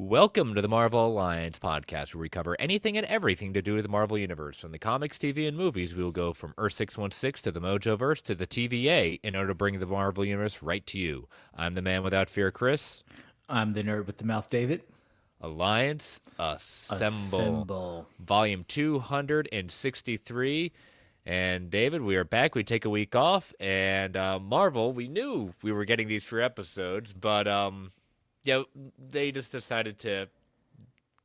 Welcome to the Marvel Alliance podcast, where we cover anything and everything to do with the Marvel Universe. From the comics, TV, and movies, we will go from Earth 616 to the Mojoverse to the TVA in order to bring the Marvel Universe right to you. I'm the man without fear, Chris. I'm the nerd with the mouth, David. Alliance Assemble. Assemble. Volume 263. And David, we are back. We take a week off. And Marvel, we knew we were getting these 3 episodes, but yeah, they just decided to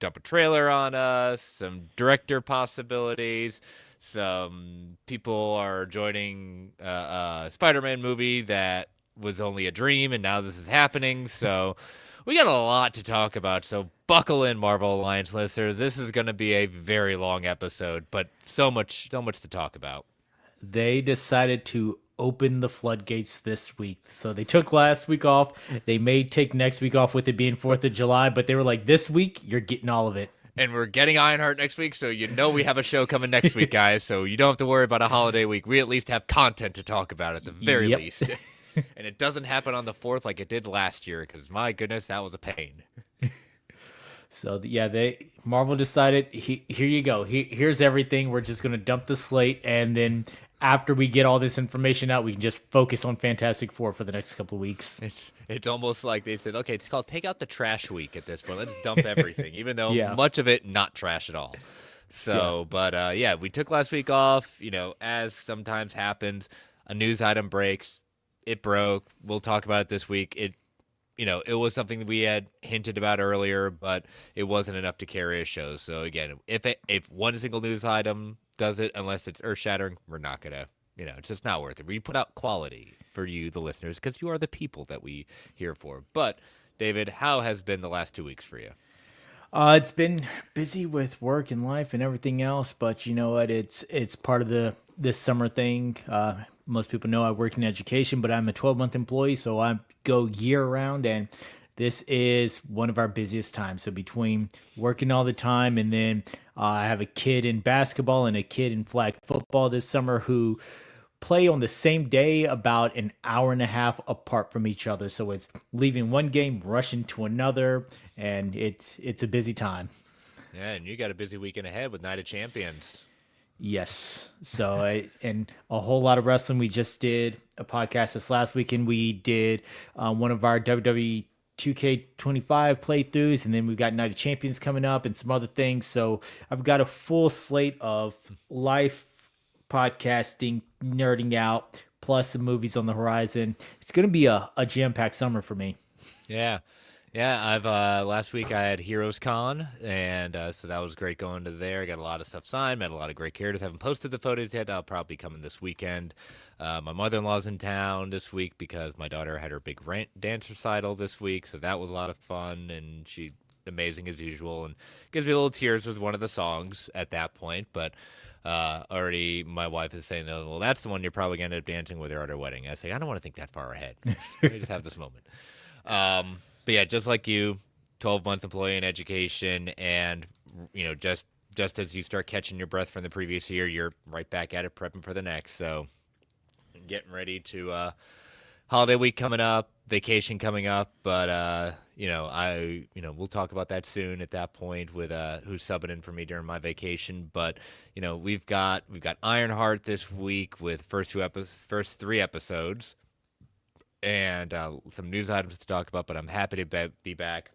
dump a trailer on us, some director possibilities, some people are joining a Spider-Man movie that was only a dream, and now this is happening. So we got a lot to talk about. So buckle in, Marvel Alliance listeners. This is going to be a very long episode, but so much to talk about. They decided to open the floodgates this week. So they took last week off. They may take next week off with it being 4th of July, but they were like, this week, you're getting all of it. And we're getting Ironheart next week, so you know we have a show coming next week, guys. So you don't have to worry about a holiday week. We at least have content to talk about at the very least. And it doesn't happen on the 4th like it did last year, because my goodness, that was a pain. So yeah, Marvel decided, here you go. Here's everything. We're just gonna dump the slate, and then after we get all this information out, we can just focus on Fantastic Four for the next couple of weeks. It's almost like they said, okay, it's called take out the trash week at this point. Let's dump everything, even though Yeah. much of it not trash at all. So, but yeah, we took last week off. You know, as sometimes happens, a news item breaks. It broke. We'll talk about it this week. It was something that we had hinted about earlier, but it wasn't enough to carry a show. So again, if one single news item does it, unless it's earth shattering, we're not gonna, it's just not worth it. We put out quality for you, the listeners, because you are the people that we here for. But David, how has been the last 2 weeks for you? It's been busy with work and life and everything else, but you know what? It's part of this summer thing. Most people know I work in education, but I'm a 12-month employee, so I go year round, and this is one of our busiest times. So between working all the time, and then I have a kid in basketball and a kid in flag football this summer who play on the same day about an hour and a half apart from each other. So it's leaving one game, rushing to another, and it's a busy time. Yeah, and you got a busy weekend ahead with Night of Champions. Yes. And a whole lot of wrestling. We just did a podcast this last weekend. We did one of our WWE 2K25 playthroughs, and then we've got Night of Champions coming up and some other things. So I've got a full slate of life podcasting, nerding out, plus some movies on the horizon. It's going to be a jam-packed summer for me. Yeah. Yeah, I've last week I had Heroes Con, and so that was great going to there. Got a lot of stuff signed, met a lot of great characters. Haven't posted the photos yet. I'll probably be coming this weekend. My mother-in-law's in town this week because my daughter had her big dance recital this week, so that was a lot of fun, and she's amazing as usual, and gives me a little tears with one of the songs at that point. But already my wife is saying, oh, well, that's the one you're probably going to end up dancing with her at her wedding. I say, I don't want to think that far ahead. We just have this moment. But yeah, just like you, 12-month employee in education, and just as you start catching your breath from the previous year, you're right back at it, prepping for the next. So, getting ready to holiday week coming up, vacation coming up, but we'll talk about that soon. At that point, with who's subbing in for me during my vacation. But we've got Ironheart this week with first 3 episodes. And some news items to talk about, but I'm happy to be back.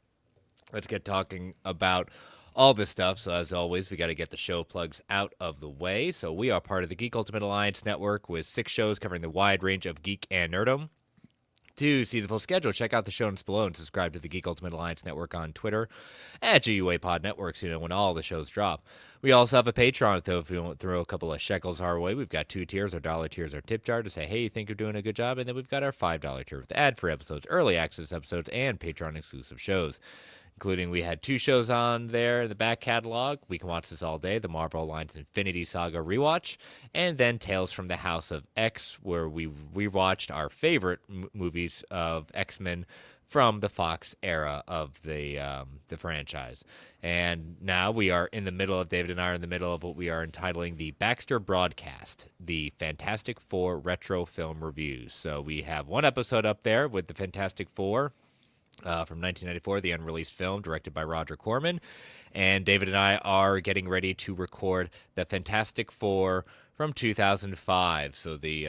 Let's get talking about all this stuff. So as always, we got to get the show plugs out of the way. So we are part of the Geek Ultimate Alliance Network with 6 shows covering the wide range of geek and nerdom. To see the full schedule, check out the show notes below and subscribe to the Geek Ultimate Alliance Network on Twitter at GUA Pod Network so you know when all the shows drop. We also have a Patreon, though, if you want to throw a couple of shekels our way. We've got 2 tiers, our dollar tiers, our tip jar to say, hey, you think you're doing a good job? And then we've got our $5 tier with ad-free episodes, early access episodes, and Patreon-exclusive shows. Including we had 2 shows on there in the back catalog. We can watch this all day, the Marvel Alliance Infinity Saga rewatch, and then Tales from the House of X, where we rewatched our favorite movies of X-Men from the Fox era of the franchise. And now we are in the middle of, David and I are in the middle of what we are entitling the Baxter Broadcast, the Fantastic Four retro film reviews. So we have 1 episode up there with the Fantastic Four. from 1994, the unreleased film directed by Roger Corman. And David and I are getting ready to record the Fantastic Four from 2005. So the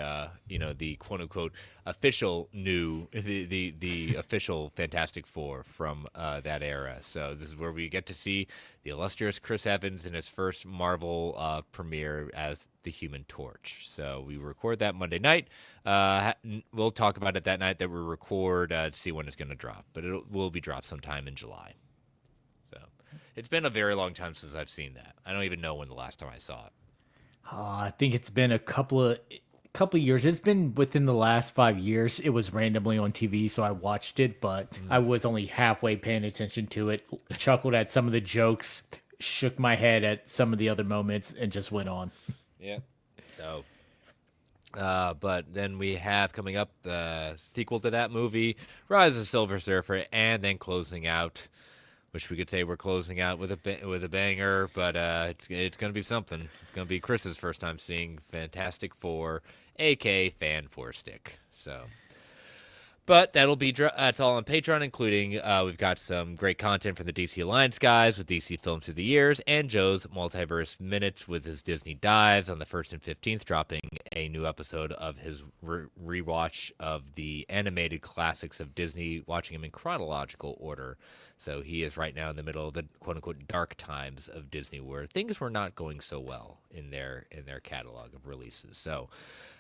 quote unquote official the official Fantastic Four from that era. So this is where we get to see the illustrious Chris Evans in his first Marvel premiere as the Human Torch. So we record that Monday night. We'll talk about it that night that we record to see when it's going to drop, but it will be dropped sometime in July. So it's been a very long time since I've seen that. I don't even know when the last time I saw it. I think it's been a couple of years. It's been within the last 5 years. It was randomly on TV, so I watched it, but I was only halfway paying attention to it. Chuckled at some of the jokes, shook my head at some of the other moments, and just went on. Yeah. So, but then we have coming up the sequel to that movie, Rise of the Silver Surfer, and then closing out. Wish we could say we're closing out with a banger, but it's gonna be something. It's gonna be Chris's first time seeing Fantastic Four, aka Fan Four Stick. So, but that's all on Patreon, including we've got some great content from the DC Alliance guys with DC Films Through the Years, and Joe's Multiverse Minutes with his Disney Dives on the 1st and 15th, dropping a new episode of his rewatch of the animated classics of Disney, watching them in chronological order. So he is right now in the middle of the quote-unquote dark times of Disney, where things were not going so well in their catalog of releases. So,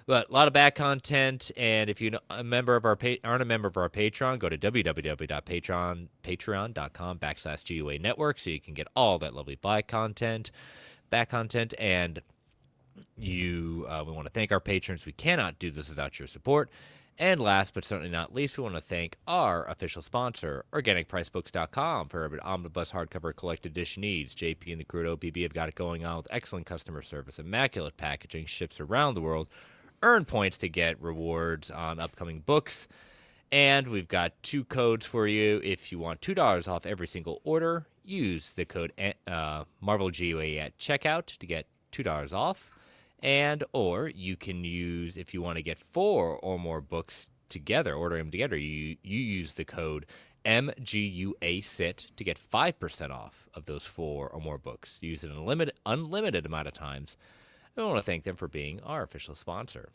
but a lot of back content, and if you're a member of aren't a member of our Patreon, go to www.patreon.com/GUA Network so you can get all that lovely back content, and we want to thank our patrons. We cannot do this without your support. And last but certainly not least, we want to thank our official sponsor, OrganicPriceBooks.com, for urban omnibus hardcover collected edition needs. JP and the crew at OPB have got it going on with excellent customer service, immaculate packaging, ships around the world. Earn points to get rewards on upcoming books. And we've got 2 codes for you. If you want $2 off every single order, use the code MarvelGUA at checkout to get $2 off. And or you can use, if you want to get 4 or more books together, order them together, you use the code MGUASIT to get 5% off of those 4 or more books. Use it an unlimited amount of times. I want to thank them for being our official sponsor.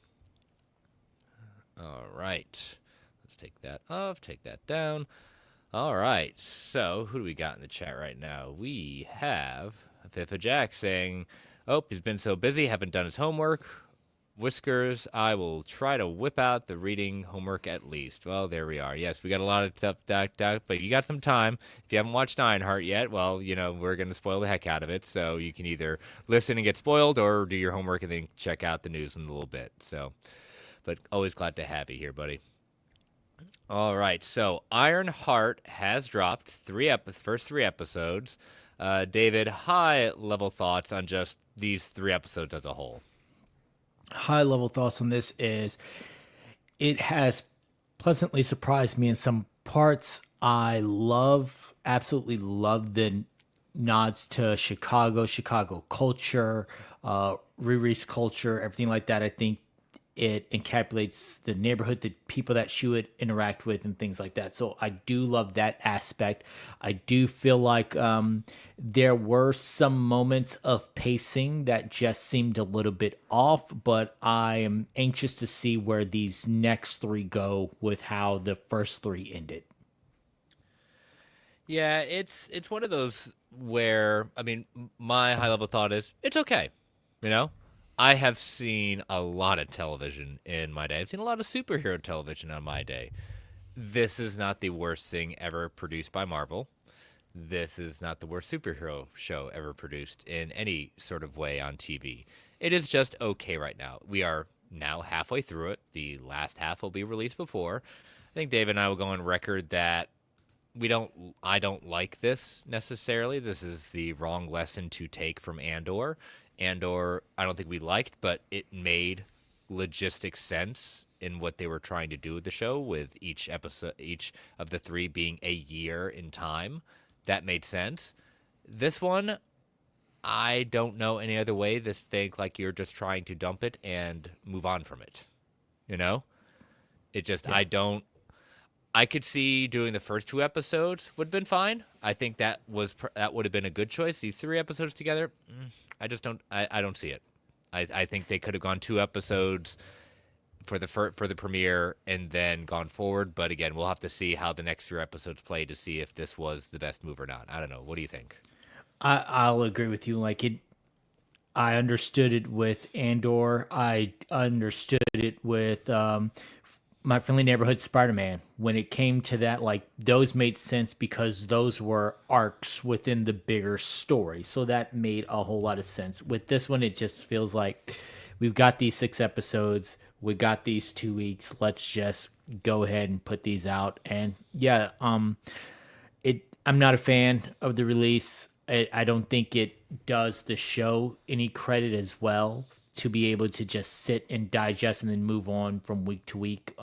All right. Let's take that off, take that down. All right. So who do we got in the chat right now? We have Fiffa Jack saying, oh, he's been so busy, haven't done his homework. Whiskers, I will try to whip out the reading homework at least. Well, there we are. Yes, we got a lot of stuff, but you got some time. If you haven't watched Ironheart yet, well, we're going to spoil the heck out of it. So you can either listen and get spoiled or do your homework and then check out the news in a little bit. So, but always glad to have you here, buddy. All right, so Ironheart has dropped first 3 episodes. David, high-level thoughts on just these 3 episodes as a whole. High level thoughts on this is it has pleasantly surprised me in some parts. I absolutely love the nods to Chicago culture, Riri's culture, everything like that. I think it encapsulates the neighborhood, the people that she would interact with, and things like that. So I do love that aspect. I do feel like there were some moments of pacing that just seemed a little bit off, but I am anxious to see where these next 3 go with how the first 3 ended. Yeah, it's one of those where, I mean, my high level thought is it's okay. I have seen a lot of television in my day. I've seen a lot of superhero television on my day. This is not the worst thing ever produced by Marvel. This is not the worst superhero show ever produced in any sort of way on TV. It is just okay right now. We are now halfway through it. The last half will be released before. I think Dave and I will go on record that I don't like this necessarily. This is the wrong lesson to take from Andor. Andor, I don't think we liked, but it made logistic sense in what they were trying to do with the show, with each of the 3 being a year in time. That made sense. This one, I don't know any other way to think like you're just trying to dump it and move on from it. It just, yeah. I could see doing the first 2 episodes would have been fine. I think that would have been a good choice. These 3 episodes together, I just don't. I don't see it. I think they could have gone 2 episodes for the premiere and then gone forward. But again, we'll have to see how the next 3 episodes play to see if this was the best move or not. I don't know. What do you think? I'll agree with you. Like it, I understood it with Andor. I understood it with My Friendly Neighborhood Spider-Man. When it came to that, like those made sense because those were arcs within the bigger story. So that made a whole lot of sense. With this one, it just feels like we've got these 6 episodes. We got these 2 weeks. Let's just go ahead and put these out. And yeah, I'm not a fan of the release. I don't think it does the show any credit as well to be able to just sit and digest and then move on from week to week.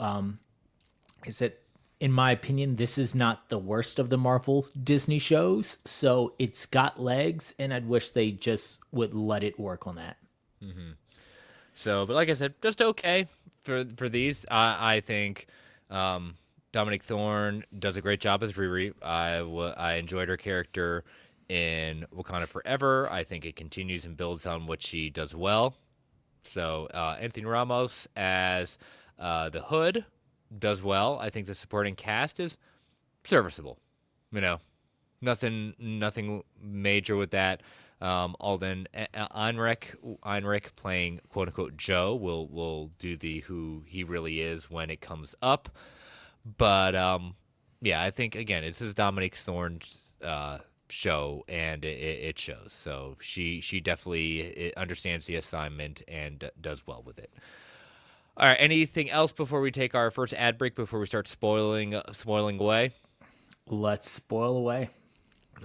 Is that, in my opinion, this is not the worst of the Marvel Disney shows, so it's got legs, and I'd wish they just would let it work on that. So, but like I said, just okay for these. I think Dominic Thorne does a great job as Riri. I enjoyed her character in Wakanda Forever. I think it continues and builds on what she does well. So Anthony Ramos as the Hood does well. I think the supporting cast is serviceable. You know, nothing major with that. Alden Einrich playing quote unquote Joe will do the who he really is when it comes up. But yeah, I think again this is Dominique Thorne's show and it shows. So she definitely understands the assignment and does well with it. All right, anything else before we take our first ad break before we start spoiling away? Let's spoil away.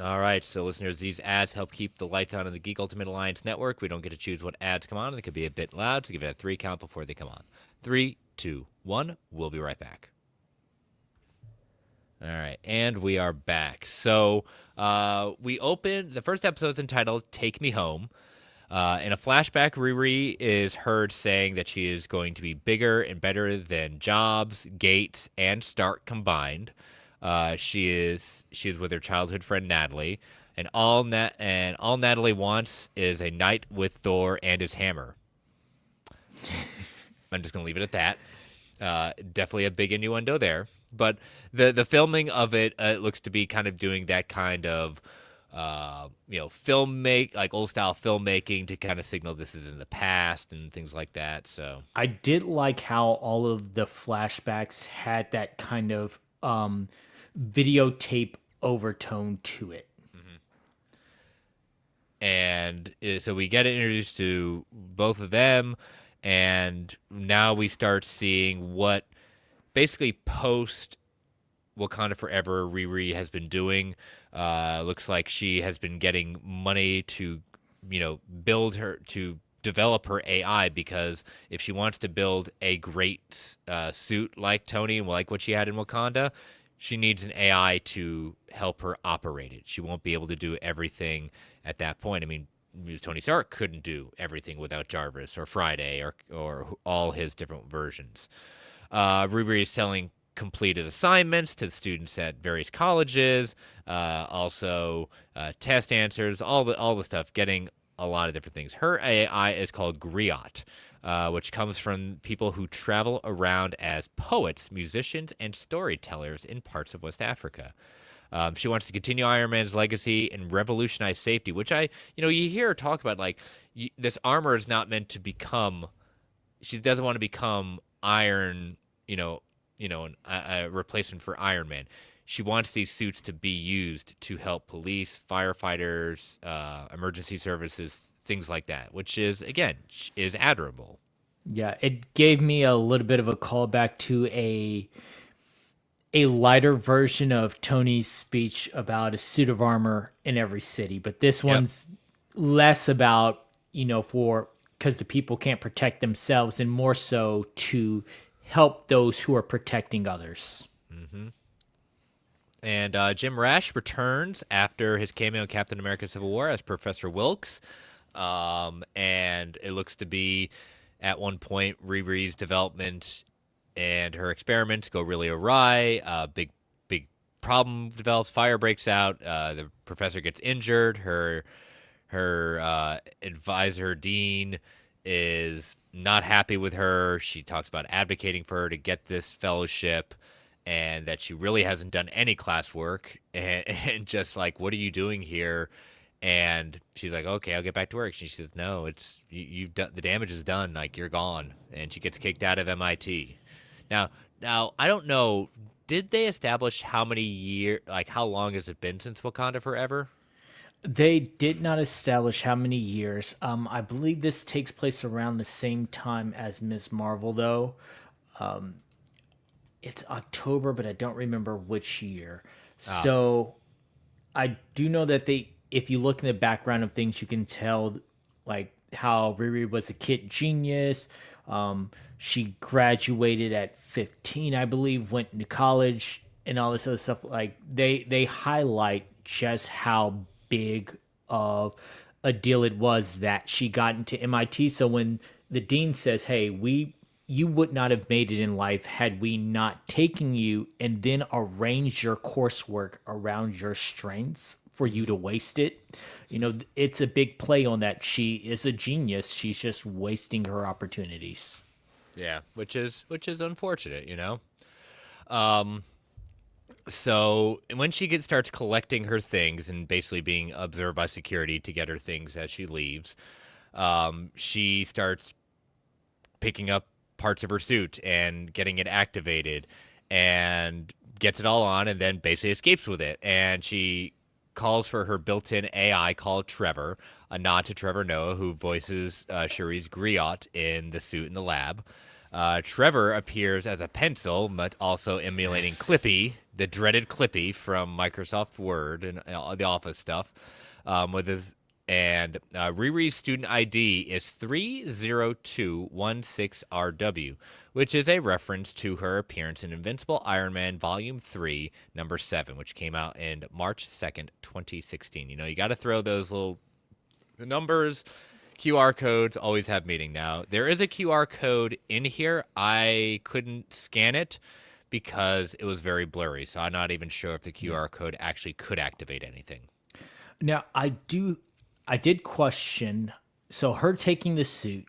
All right, so listeners, these ads help keep the lights on in the Geek Ultimate Alliance network. We don't get to choose what ads come on. They could be a bit loud, so give it a 3 count before they come on. 3, 2, 1. We'll be right back. All right, and we are back. So we open the first episode's entitled "Take Me Home." In a flashback, Riri is heard saying that she is going to be bigger and better than Jobs, Gates, and Stark combined. She is with her childhood friend Natalie, and all Natalie wants is a night with Thor and his hammer. I'm just gonna leave it at that. Definitely a big innuendo there, but the filming of it looks to be kind of doing that kind of like old style filmmaking to kind of signal this is in the past and things like that. So I did like how all of the flashbacks had that kind of videotape overtone to it. And so we get introduced to both of them, and now we start seeing what basically post Wakanda Forever Riri has been doing. Looks like she has been getting money to, develop her AI, because if she wants to build a great suit like Tony and like what she had in Wakanda, she needs an AI to help her operate it. She won't be able to do everything at that point. I mean, Tony Stark couldn't do everything without Jarvis or Friday or all his different versions. Riri is selling completed assignments to students at various colleges, also test answers, all the stuff, getting a lot of different things. Her AI is called Griot, which comes from people who travel around as poets, musicians, and storytellers in parts of West Africa. She wants to continue Iron Man's legacy and revolutionize safety, which you hear her talk about, like, this armor is not meant to become, she doesn't want to become Iron, a replacement for Iron Man. She wants these suits to be used to help police, firefighters, emergency services, things like that, which is admirable. Yeah, it gave me a little bit of a callback to a lighter version of Tony's speech about a suit of armor in every city, but this one's less about, because the people can't protect themselves, and more so to help those who are protecting others. Mm-hmm. And Jim Rash returns after his cameo in Captain America Civil War as Professor Wilkes. And it looks to be, at one point, Riri's development and her experiments go really awry. Big problem develops. Fire breaks out. The professor gets injured. Her advisor dean is not happy with her. She talks about advocating for her to get this fellowship, and that she really hasn't done any classwork, and just like, what are you doing here? And she's like, okay, I'll get back to work. She says, no, it's you've done, the damage is done. Like, you're gone. And she gets kicked out of MIT. Now I don't know. Did they establish how many like how long has it been since Wakanda Forever? They did not establish how many years. I believe this takes place around the same time as Ms. Marvel, though. It's October, but I don't remember which year. Ah, So I do know that if you look in the background of things, you can tell like how Riri was a kid genius. She graduated at 15, I believe, went into college and all this other stuff. Like they highlight just how big of a deal it was that she got into MIT. So when the dean says, "Hey, you would not have made it in life had we not taken you and then arranged your coursework around your strengths for you to waste it." It's a big play on that. She is a genius. She's just wasting her opportunities. yeah, which is unfortunate. So when starts collecting her things and basically being observed by security to get her things as she leaves, she starts picking up parts of her suit and getting it activated, and gets it all on, and then basically escapes with it. And she calls for her built-in AI called Trevor, a nod to Trevor Noah, who voices Cherise Griot in the suit in the lab. Trevor appears as a pencil, but also emulating Clippy, the dreaded Clippy from Microsoft Word and the Office stuff. With his and Riri's student ID is 30216RW, which is a reference to her appearance in Invincible Iron Man Volume 3, Number 7, which came out in March 2nd, 2016. You got to throw those little the numbers. QR codes always have meaning. Now, there is a QR code in here. I couldn't scan it because it was very blurry, so I'm not even sure if the QR code actually could activate anything. Now, I did question. So her taking the suit,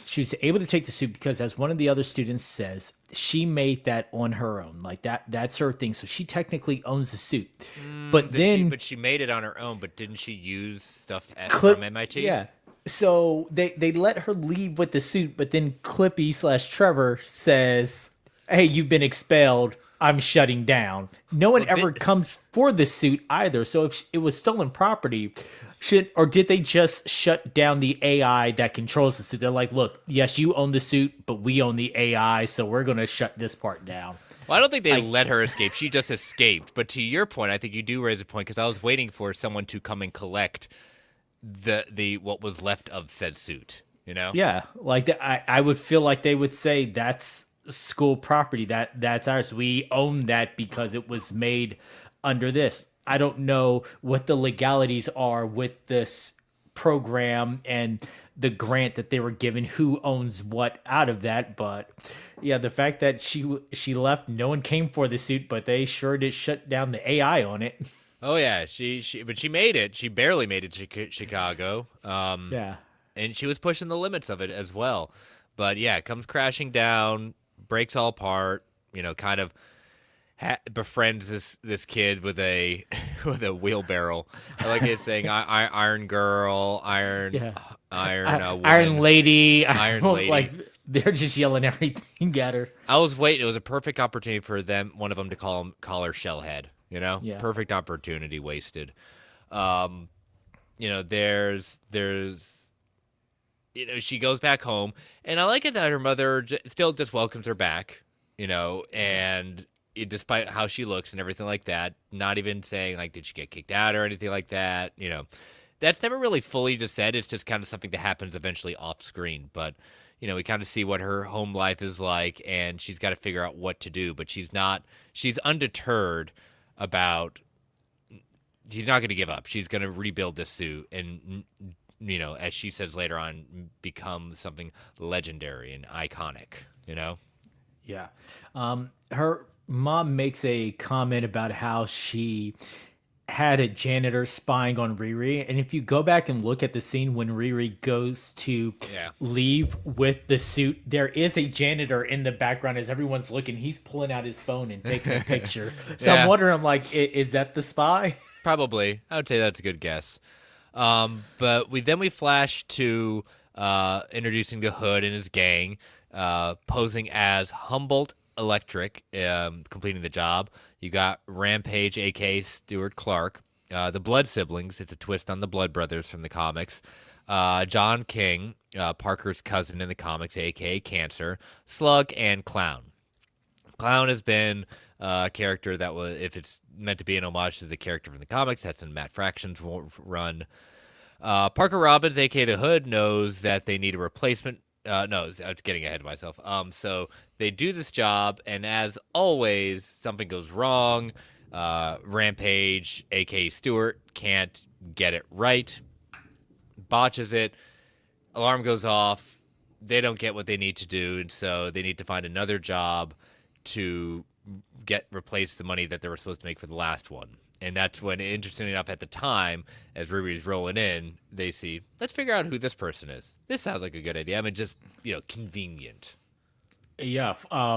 she was able to take the suit because, as one of the other students says, she made that on her own. Like that's her thing. So she technically owns the suit. But then, But she made it on her own. But didn't she use stuff from Clip, MIT? yeah. So they let her leave with the suit, but then Clippy/Trevor says, "Hey, you've been expelled. I'm shutting down." No one ever comes for the suit either. So if it was stolen property, did they just shut down the AI that controls the suit? They're like, "Look, yes, you own the suit, but we own the AI, so we're gonna shut this part down." Well, I don't think they let her escape. She just escaped. But to your point, I think you do raise a point, because I was waiting for someone to come and collect the what was left of said suit. Yeah, like I would feel like they would say that's school property. That's ours. We own that because it was made under this. I don't know what the legalities are with this program and the grant that they were given. Who owns what out of that? But yeah, the fact that she left, no one came for the suit, but they sure did shut down the AI on it. Oh yeah, but she made it. She barely made it to Chicago. Yeah. And she was pushing the limits of it as well. But yeah, it comes crashing down, breaks all apart. Kind of befriends this kid with a with a wheelbarrow. I like it saying Iron Girl, Yeah. Iron woman, Iron Lady. Iron Lady. Like they're just yelling everything at her. I was waiting. It was a perfect opportunity for one of them to call her Shellhead. Yeah. Perfect opportunity wasted. There's she goes back home, and I like it that her mother still just welcomes her back. And despite how she looks and everything like that, not even saying like, did she get kicked out or anything like that. That's never really fully just said. It's just kind of something that happens eventually off screen. But we kind of see what her home life is like, and she's got to figure out what to do. But she's undeterred about. She's not going to give up. She's going to rebuild this suit and, as she says later on, become something legendary and iconic. Yeah. Her mom makes a comment about how she had a janitor spying on Riri. And if you go back and look at the scene when Riri goes to Yeah. leave with the suit, there is a janitor in the background as everyone's looking. He's pulling out his phone and taking a picture. So I'm Yeah, wondering, I'm like, is that the spy? probably. I would say that's a good guess. But we flash to introducing the Hood and his gang, posing as Humboldt Electric, completing the job. You got Rampage, aka Stuart Clark, the Blood siblings. It's a twist on the Blood brothers from the comics. John King, Parker's cousin in the comics, aka Cancer, Slug, and Clown. Clown has been a character that was, if it's meant to be an homage to the character from the comics, that's in Matt Fraction's run. Parker Robbins, aka the Hood, knows that they need a replacement. No, I was getting ahead of myself. So they do this job, and as always, something goes wrong. Rampage, aka Stewart, can't get it right, botches it. Alarm goes off. They don't get what they need to do, and so they need to find another job to replace the money that they were supposed to make for the last one. And that's when, interestingly enough, at the time, as Ruby's rolling in, they see, let's figure out who this person is. This sounds like a good idea. I mean, just, convenient. Yeah,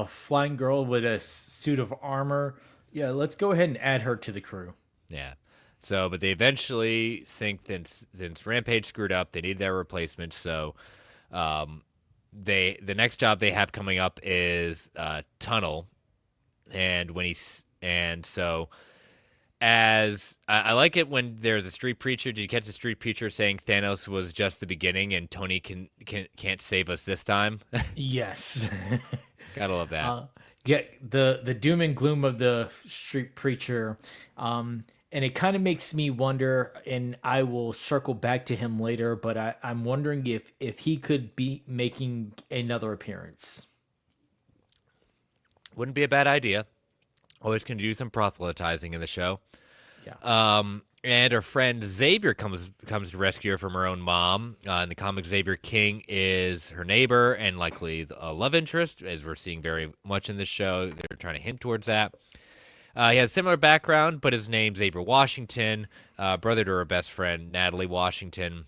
flying girl with a suit of armor. Yeah, let's go ahead and add her to the crew. Yeah. So, but they eventually think that since Rampage screwed up, they need their replacement. So, the next job they have coming up is Tunnel, and so as I like it when there's a street preacher. Did you catch the street preacher saying Thanos was just the beginning and Tony can't save us this time? Yes. Gotta love that. Yeah, the doom and gloom of the street preacher, and it kind of makes me wonder. And I will circle back to him later, but I'm wondering if he could be making another appearance. Wouldn't be a bad idea. Always can do some proselytizing in the show. Yeah. And her friend Xavier comes to rescue her from her own mom. In the comic, Xavier King is her neighbor and likely a love interest, as we're seeing very much in this show. They're trying to hint towards that. He has a similar background, but his name's Xavier Washington, brother to her best friend Natalie Washington.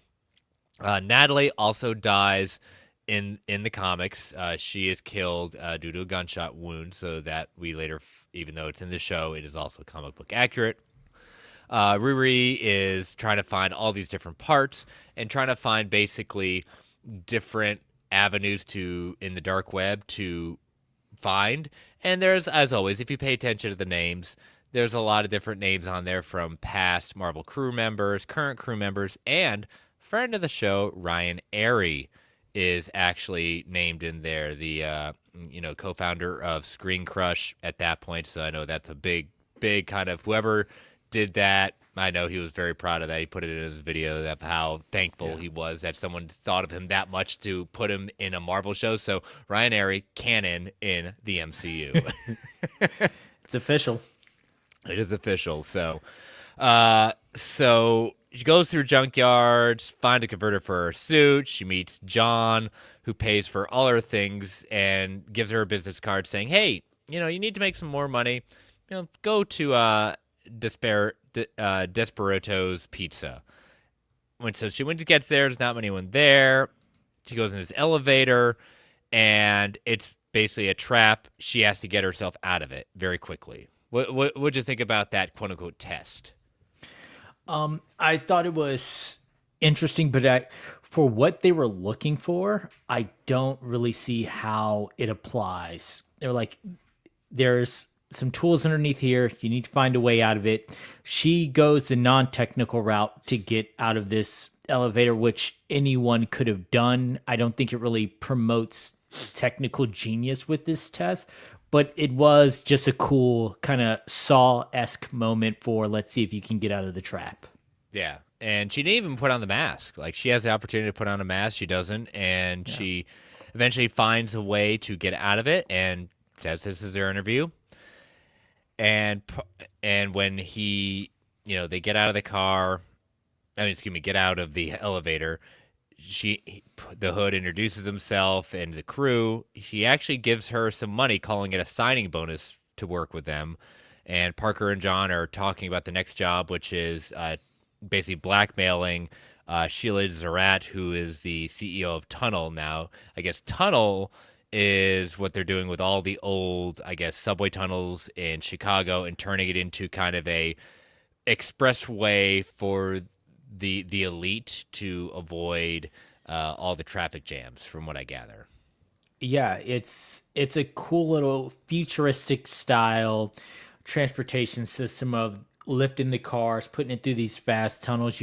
Natalie also dies in the comics. She is killed due to a gunshot wound, so that we later, even though it's in the show, it is also comic book accurate. Riri is trying to find all these different parts and trying to find basically different avenues in the dark web to find. And there's, as always, if you pay attention to the names, there's a lot of different names on there from past Marvel crew members, current crew members, and friend of the show, Ryan Airy, is actually named in there. The co-founder of Screen Crush at that point. So I know that's a big kind of whoever did that. I know he was very proud of that. He put it in his video of how thankful he was that someone thought of him that much to put him in a Marvel show. So Ryan Airy, canon in the MCU. It's official. It is official. So she goes through junkyards, finds a converter for her suit. She meets John, who pays for all her things and gives her a business card saying, hey, you need to make some more money. Go to Desperato's Pizza. So she went to get there. There's not anyone there. She goes in this elevator, and it's basically a trap. She has to get herself out of it very quickly. What'd you think about that quote unquote test? I thought it was interesting, but for what they were looking for, I don't really see how it applies. They're like, there's some tools underneath here. You need to find a way out of it. She goes the non-technical route to get out of this elevator, which anyone could have done. I don't think it really promotes technical genius with this test, but it was just a cool kind of Saw-esque moment for let's see if you can get out of the trap. Yeah. And she didn't even put on the mask. Like, she has the opportunity to put on a mask. She doesn't. And she eventually finds a way to get out of it and says this is their interview. And when they get out of the car, get out of the elevator, the Hood introduces himself and the crew. She actually gives her some money, calling it a signing bonus to work with them. And Parker and John are talking about the next job, which is basically blackmailing Sheila Zarat, who is the CEO of Tunnel now. I guess Tunnel is what they're doing with all the old, I guess, subway tunnels in Chicago and turning it into kind of a expressway for the elite to avoid all the traffic jams, from what I gather. Yeah, it's a cool little futuristic style transportation system of lifting the cars, putting it through these fast tunnels.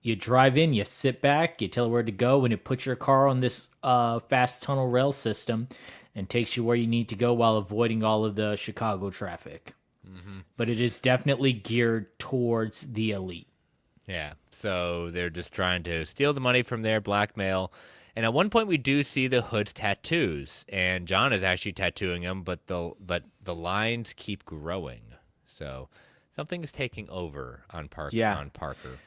You drive in, you sit back, you tell it where to go, and it puts your car on this fast tunnel rail system and takes you where you need to go while avoiding all of the Chicago traffic. But it is definitely geared towards the elite. Yeah, so they're just trying to steal the money from their blackmail. And at one point, we do see the Hood's tattoos, and John is actually tattooing them, but the lines keep growing. So something is taking over on Yeah. Parker.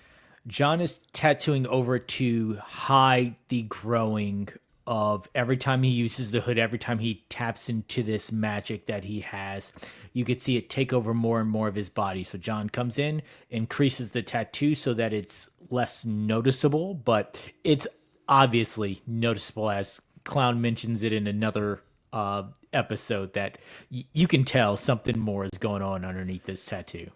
John is tattooing over to hide the growing of every time he uses the hood, every time he taps into this magic that he has, you could see it take over more and more of his body. So John comes in, increases the tattoo so that it's less noticeable, but it's obviously noticeable as Clown mentions it in another episode that you can tell something more is going on underneath this tattoo.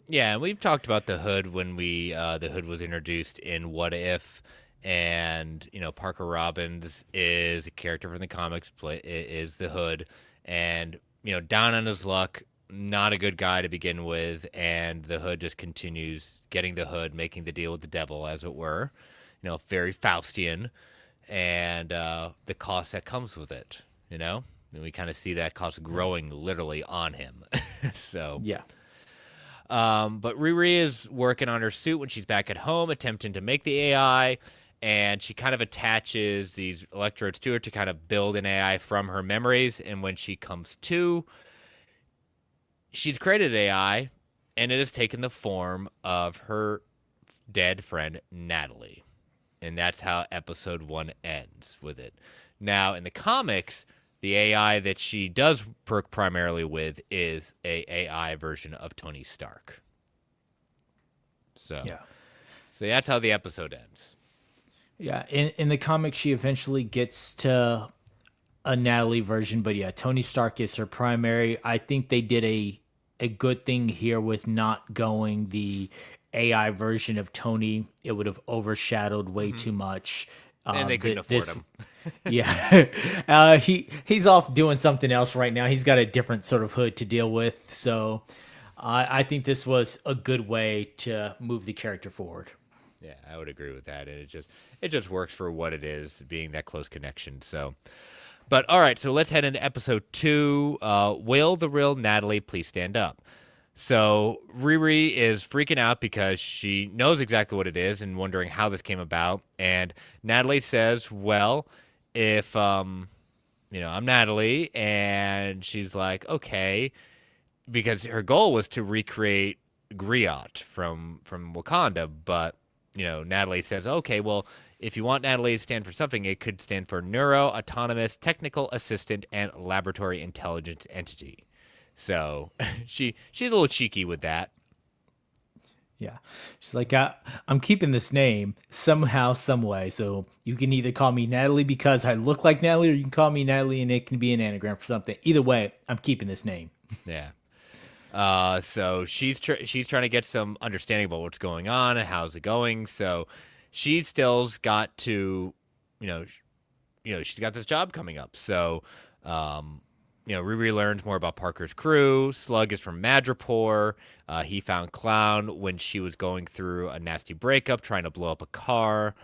Yeah, and we've talked about the Hood when the Hood was introduced in What If, and Parker Robbins is a character from the comics, is the Hood, and down on his luck, not a good guy to begin with, and the Hood just continues getting the Hood, making the deal with the devil, as it were, very Faustian, and the cost that comes with it, and we kind of see that cost growing literally on him. So. Yeah. But Riri is working on her suit when she's back at home, attempting to make the AI, and she kind of attaches these electrodes to her to kind of build an AI from her memories. And when she comes to, she's created AI, and it has taken the form of her dead friend, Natalie. And that's how episode 1 ends with it. Now, in the comics, the AI that she does work primarily with is a AI version of Tony Stark. So, Yeah. so that's how the episode ends. Yeah. In the comic, she eventually gets to a Natalie version, but yeah, Tony Stark is her primary. I think they did a good thing here with not going the AI version of Tony. It would have overshadowed way too much. And they couldn't afford him. Yeah, he's off doing something else right now. He's got a different sort of hood to deal with. So I think this was a good way to move the character forward. Yeah, I would agree with that. And it just works for what it is, being that close connection. So, but all right, so let's head into episode 2. Will the real Natalie please stand up? So Riri is freaking out because she knows exactly what it is and wondering how this came about. And Natalie says, well, if I'm Natalie, and she's like, okay, because her goal was to recreate Griot from Wakanda, but Natalie says, okay, well, if you want Natalie to stand for something, it could stand for Neuro Autonomous Technical Assistant and Laboratory Intelligence Entity. So she's a little cheeky with that. Yeah. She's like, I'm keeping this name somehow, some way. So you can either call me Natalie because I look like Natalie, or you can call me Natalie and it can be an anagram for something. Either way, I'm keeping this name. Yeah. So she's trying to get some understanding about what's going on and how's it going. So she still's got to, she's got this job coming up. So, Riri learns more about Parker's crew. Slug is from Madripoor. He found Clown when she was going through a nasty breakup, trying to blow up a car.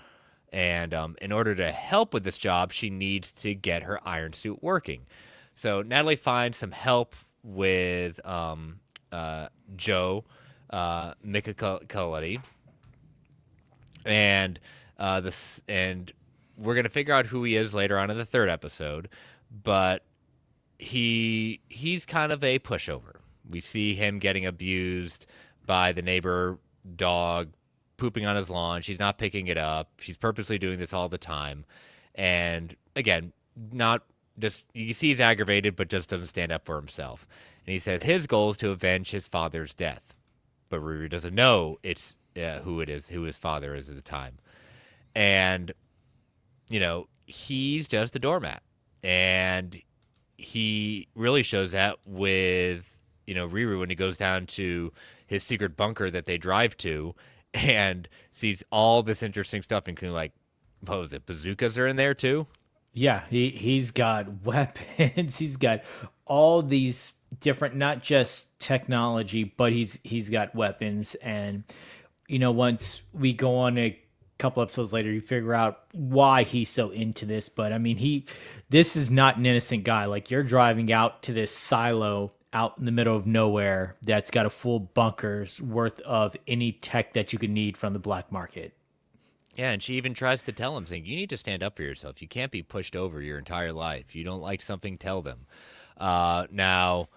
And in order to help with this job, she needs to get her iron suit working. So Natalie finds some help with Joe Mikakuletti. And we're gonna figure out who he is later on in the 3rd episode, but he's kind of a pushover. We see him getting abused by the neighbor dog pooping on his lawn. She's not picking it up. She's purposely doing this all the time. And again, not just, you see he's aggravated, but just doesn't stand up for himself. And he says his goal is to avenge his father's death. But Riri doesn't know it's who it is, who his father is at the time. And, he's just a doormat. And he really shows that with, Riri when he goes down to his secret bunker that they drive to and sees all this interesting stuff, including like, what was it, bazookas are in there too? Yeah, he's got weapons. He's got all these different, not just technology, but he's got weapons. And once we go on a couple episodes later, you figure out why he's so into this. But I mean, this is not an innocent guy. Like, you're driving out to this silo out in the middle of nowhere that's got a full bunker's worth of any tech that you could need from the black market. Yeah, and she even tries to tell him, saying, you need to stand up for yourself. You can't be pushed over your entire life. You don't like something, tell them. Now,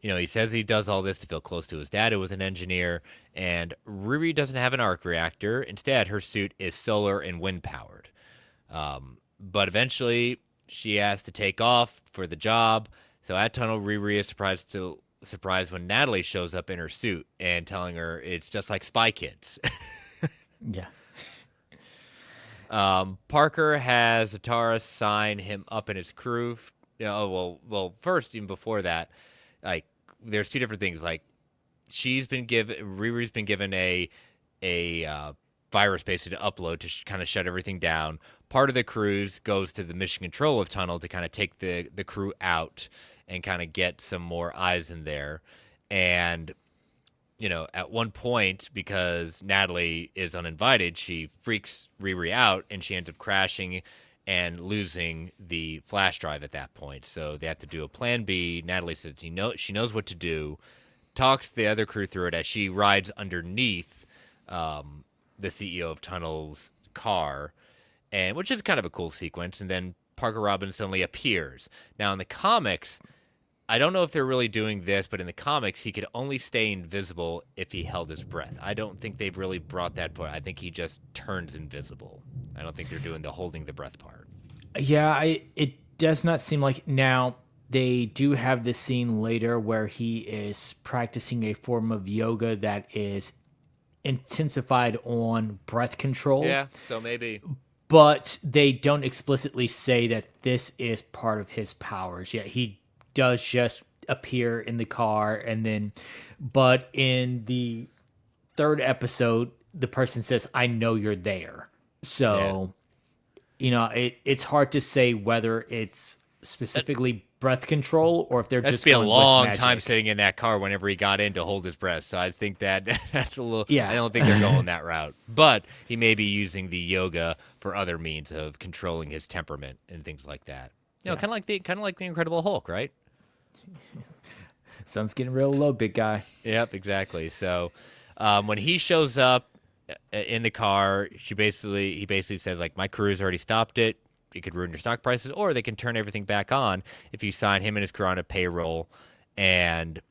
he says he does all this to feel close to his dad, who was an engineer, and Riri doesn't have an arc reactor. Instead, her suit is solar and wind powered. But eventually, she has to take off for the job. So at Tunnel, Riri is surprised when Natalie shows up in her suit and telling her it's just like Spy Kids. Yeah. Parker has Atara sign him up in his crew. Well, first, even before that, like, there's two different things. Like, Riri's been given a virus basically to upload to kind of shut everything down. Part of the cruise goes to the mission control of Tunnel to kind of take the crew out and kind of get some more eyes in there. And at one point, because Natalie is uninvited, she freaks Riri out and she ends up crashing and losing the flash drive at that point. So they have to do a plan B. Natalie says she knows what to do, talks the other crew through it as she rides underneath the CEO of Tunnel's car, and which is kind of a cool sequence. And then Parker Robbins suddenly appears. Now in the comics, I don't know if they're really doing this, but in the comics, he could only stay invisible if he held his breath. I don't think they've really brought that point. I think he just turns invisible. I don't think they're doing the holding the breath part. Yeah, it does not seem like. Now, they do have this scene later where he is practicing a form of yoga that is intensified on breath control. Yeah, so maybe. But they don't explicitly say that this is part of his powers. Yeah, he does just appear in the car, and then, but in the third episode, the person says, I know you're there. So, it's hard to say whether it's specifically breath control or if they're just be a going long with time magic. sitting in that car whenever he got in to hold his breath. So I think that's a little. Yeah. I don't think they're going that route. But he may be using the yoga for other means of controlling his temperament and things like that. Kind of like the Incredible Hulk, right? Sun's getting real low, big guy. Yep, exactly. So when he shows up in the car, he basically says, like, my crew's already stopped it. It could ruin your stock prices, or they can turn everything back on if you sign him and his crew on a payroll. And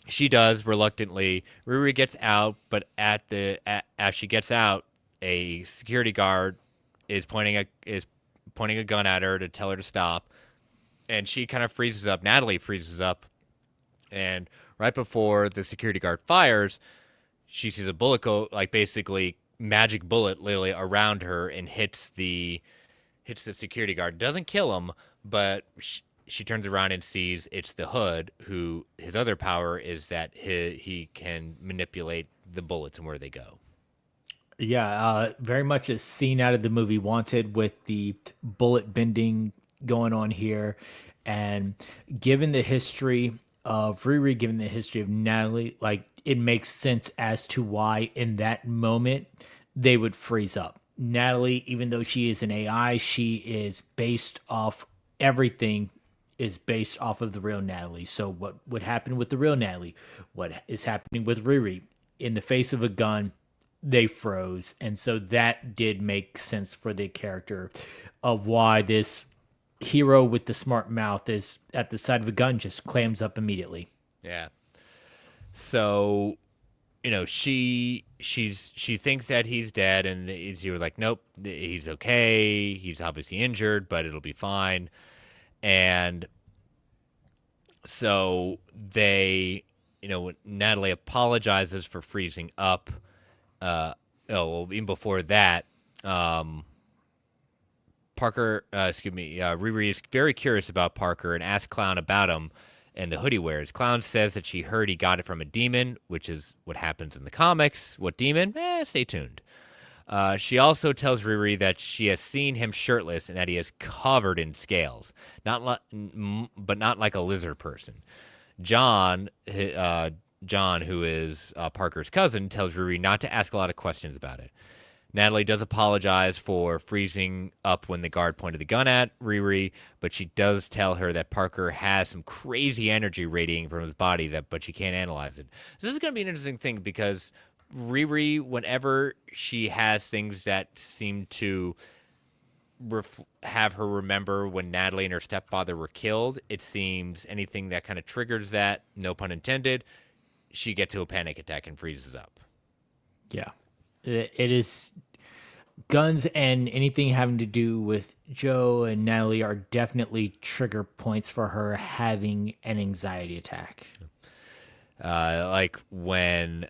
she does reluctantly. Riri gets out, but as she gets out, a security guard is pointing a gun at her to tell her to stop. And she kind of freezes up. Natalie freezes up. And right before the security guard fires, she sees a bullet go, like, basically magic bullet literally around her and hits the security guard. Doesn't kill him, but she turns around and sees it's the Hood, who his other power is that he can manipulate the bullets and where they go. Yeah, very much a scene out of the movie Wanted with the bullet bending going on here. And given the history of Riri, given the history of Natalie, like, it makes sense as to why in that moment they would freeze up. Natalie, even though she is an AI, she is based off, everything is based off of the real Natalie. So what would happen with the real Natalie? What is happening with Riri? In the face of a gun, they froze. And so that did make sense for the character of why this hero with the smart mouth is at the side of a gun, just clams up immediately. Yeah. So she thinks that he's dead, and you're like, nope, he's okay. He's obviously injured, but it'll be fine. And so Natalie apologizes for freezing up. Even before that, um, Riri is very curious about Parker and asks Clown about him and the hoodie wears. Clown says that she heard he got it from a demon, which is what happens in the comics. What demon? Stay tuned. She also tells Riri that she has seen him shirtless and that he is covered in scales, but not like a lizard person. John, who is Parker's cousin, tells Riri not to ask a lot of questions about it. Natalie does apologize for freezing up when the guard pointed the gun at Riri, but she does tell her that Parker has some crazy energy radiating from his body but she can't analyze it. So this is going to be an interesting thing because Riri, whenever she has things that seem to have her remember when Natalie and her stepfather were killed, it seems anything that kind of triggers that, no pun intended, she gets to a panic attack and freezes up. Yeah. It is guns and anything having to do with Joe and Natalie are definitely trigger points for her having an anxiety attack. Like when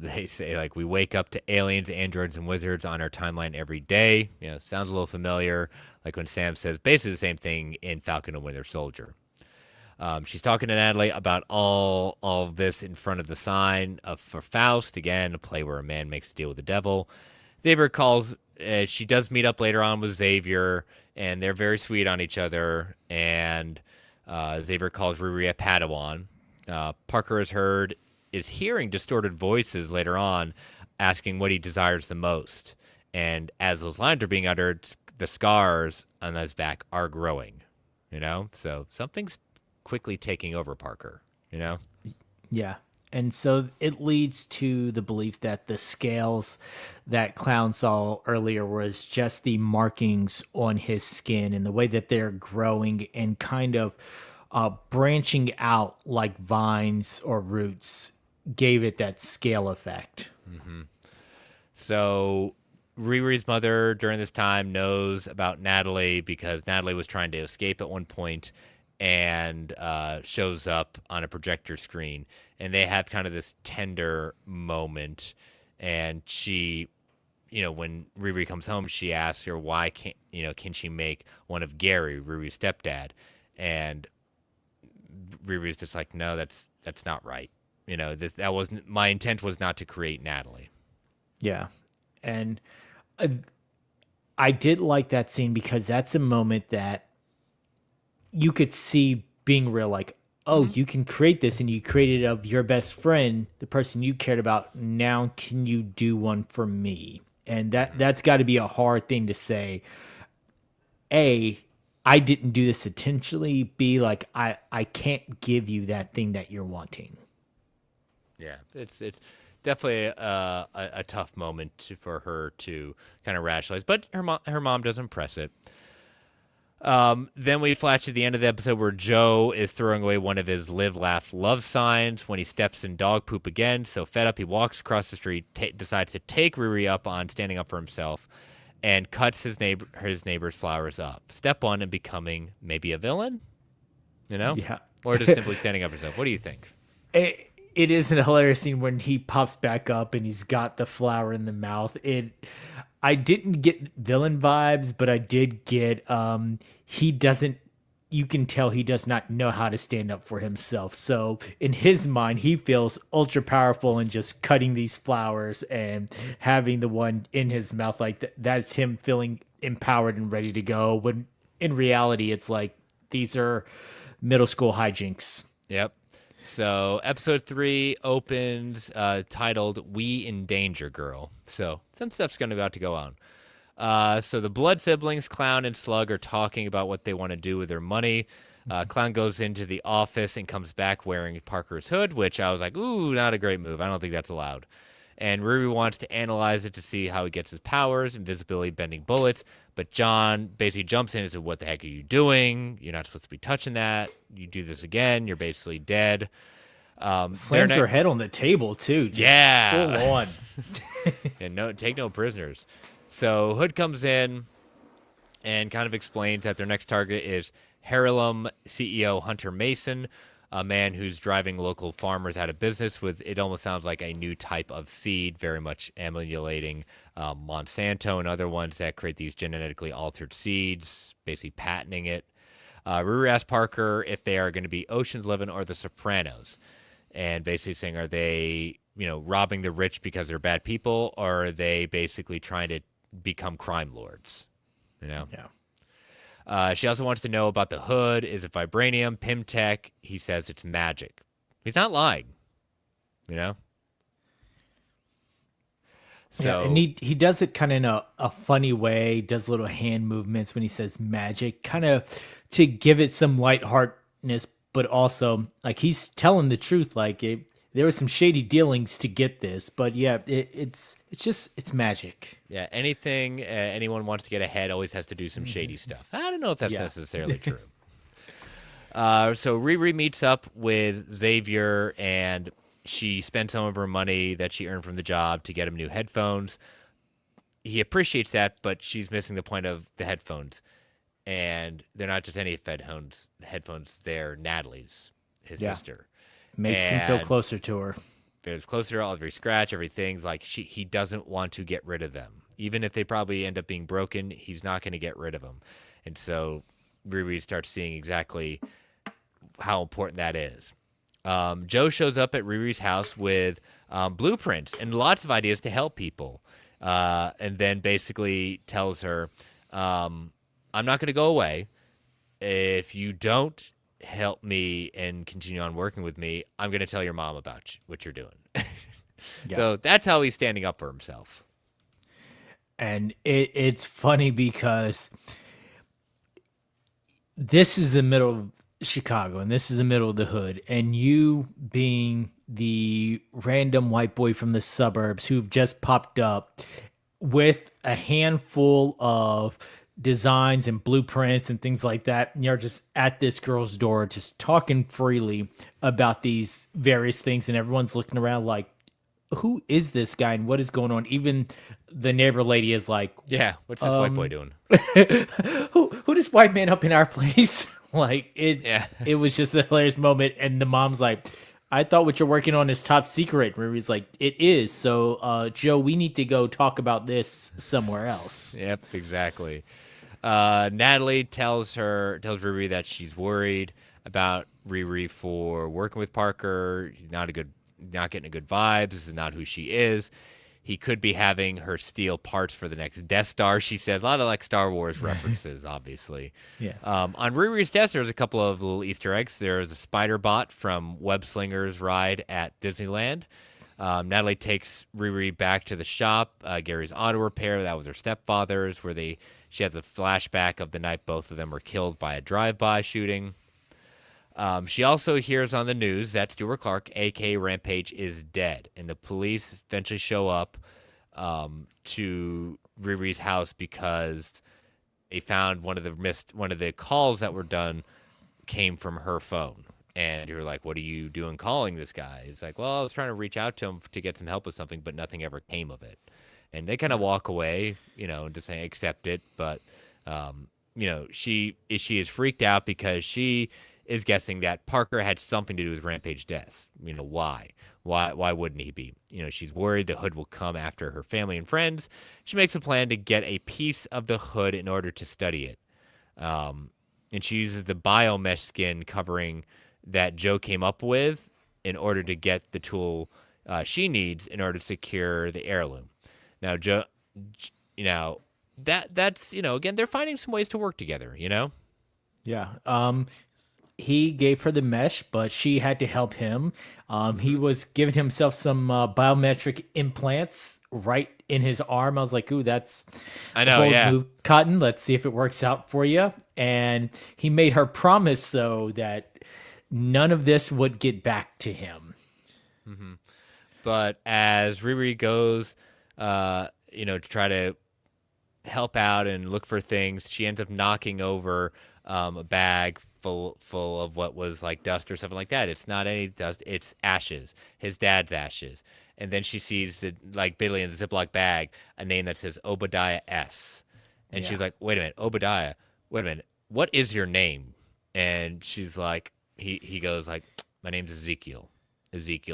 they say, like, we wake up to aliens, androids, and wizards on our timeline every day. Sounds a little familiar. Like when Sam says basically the same thing in Falcon and Winter Soldier. She's talking to Natalie about all of this in front of the sign for Faust, again, a play where a man makes a deal with the devil. Xavier calls, she does meet up later on with Xavier, and they're very sweet on each other, and Xavier calls Riri a Padawan. Parker is hearing distorted voices later on asking what he desires the most. And as those lines are being uttered, the scars on his back are growing, So something's quickly taking over Parker, Yeah. And so it leads to the belief that the scales that Clown saw earlier was just the markings on his skin and the way that they're growing and kind of branching out like vines or roots gave it that scale effect. Mm-hmm. So Riri's mother during this time knows about Natalie because Natalie was trying to escape at one point and shows up on a projector screen, and they have kind of this tender moment. And she, when Riri comes home, she asks her why can she make one of Gary, Riri's stepdad, and Riri's just like, no, that's not right. That wasn't my intent. Was not to create Natalie. Yeah, and I did like that scene because that's a moment that you could see being real, like, oh, you can create this and you created it of your best friend, the person you cared about. Now can you do one for me? And that's got to be a hard thing to say. A, I didn't do this intentionally. B, like, I can't give you that thing that you're wanting. Yeah, it's definitely a tough moment for her to kind of rationalize, but her mom doesn't press it. Then we flash to the end of the episode where Joe is throwing away one of his live, laugh, love signs when he steps in dog poop again. So fed up, he walks across the street, decides to take Riri up on standing up for himself, and cuts his neighbor's flowers up. Step one in becoming maybe a villain, Yeah. or just simply standing up for himself. What do you think? It is a hilarious scene when he pops back up and he's got the flower in the mouth. I didn't get villain vibes, but I did get he doesn't, you can tell he does not know how to stand up for himself. So in his mind, he feels ultra powerful and just cutting these flowers and having the one in his mouth, like that's him feeling empowered and ready to go. When in reality, it's like these are middle school hijinks. Yep. So episode 3 opens titled "We in Danger, Girl." So some stuff's about to go on. So the blood siblings, Clown and Slug, are talking about what they want to do with their money. Clown goes into the office and comes back wearing Parker's hood, which I was like, ooh, not a great move. I don't think that's allowed. And Riri wants to analyze it to see how he gets his powers, invisibility, bending bullets. But John basically jumps in and says, what the heck are you doing? You're not supposed to be touching that. You do this again, you're basically dead. Their Slams her head on the table too, just full yeah, on. and take no prisoners. So Hood comes in and kind of explains that their next target is Harlem CEO Hunter Mason, a man who's driving local farmers out of business with, it almost sounds like a new type of seed, very much emulating Monsanto and other ones that create these genetically altered seeds, basically patenting it. Riri asks Parker if they are going to be Ocean's 11 or The Sopranos, and basically saying, are they, robbing the rich because they're bad people, or are they basically trying to become crime lords? Yeah. She also wants to know about the Hood. Is it vibranium, Pimtech? He says it's magic. He's not lying, So, yeah, and he does it kind of in a funny way, does little hand movements when he says magic, kind of to give it some lightheartedness, but also like he's telling the truth. Like there was some shady dealings to get this, but yeah, it's magic. yeah, anything anyone wants to get ahead always has to do some shady stuff. I don't know if that's Yeah. necessarily true. So Riri meets up with Xavier, and she spends some of her money that she earned from the job to get him new headphones. He appreciates that, but she's missing the point of the headphones. And they're not just any headphones, they're Natalie's, his Yeah. sister. Makes him feel And closer to her. it's closer, every scratch, everything's like he doesn't want to get rid of them. Even if they probably end up being broken, he's not going to get rid of them. And so Riri starts seeing exactly how important that is. Joe shows up at Riri's house with blueprints and lots of ideas to help people, and then basically tells her, I'm not going to go away. If you don't help me and continue on working with me, I'm going to tell your mom about what you're doing. Yeah. So that's how he's standing up for himself. And it's funny because this is the middle of Chicago and this is the middle of the hood, and you being the random white boy from the suburbs who've just popped up with a handful of designs and blueprints and things like that, and you're just at this girl's door just talking freely about these various things, and everyone's looking around like, who is this guy and what is going on? Even the neighbor lady is like, Yeah, what's this white boy doing? who this white man up in our place? Like Yeah. it was just a hilarious moment. And the mom's like, I thought what you're working on is top secret. Riri's like, it is. So Joe, we need to go talk about this somewhere else. Yep, exactly. Natalie tells Riri that she's worried about Riri for working with Parker. Not getting a good vibe. This is not who she is. He could be having her steal parts for the next Death Star. She says a lot of like Star Wars references, obviously. Yeah. On Riri's desk, there's a couple of little Easter eggs. There's a spider bot from Web Slinger's ride at Disneyland. Natalie takes Riri back to the shop, Gary's Auto Repair. That was her stepfather's, where she has a flashback of the night both of them were killed by a drive-by shooting. She also hears on the news that Stuart Clark, a.k.a. Rampage, is dead, and the police eventually show up to Riri's house because they found one of the calls that were done came from her phone. And you're like, what are you doing calling this guy? It's like, well, I was trying to reach out to him to get some help with something, but nothing ever came of it. And they kind of walk away, and just say, accept it. But, she is freaked out because she is guessing that Parker had something to do with Rampage's death. Why? Why wouldn't he be? She's worried the Hood will come after her family and friends. She makes a plan to get a piece of the Hood in order to study it. And she uses the biomesh skin covering that Joe came up with in order to get the tool she needs in order to secure the heirloom. Now, Joe, that's again, they're finding some ways to work together. Yeah. He gave her the mesh, but she had to help him. He was giving himself some biometric implants right in his arm. I was like, ooh, that's I know, a bold yeah. move, Cotton. Let's see if it works out for you. And he made her promise, though, that none of this would get back to him. But as Riri goes, to try to help out and look for things, she ends up knocking over a bag full of what was like dust or something like that. It's not any dust, it's ashes, his dad's ashes. And then she sees the like Billy in the Ziploc bag a name that says Obadiah S. And Yeah. she's like, wait a minute, Obadiah, wait a minute, what is your name? And she's like, he goes like, my name's Ezekiel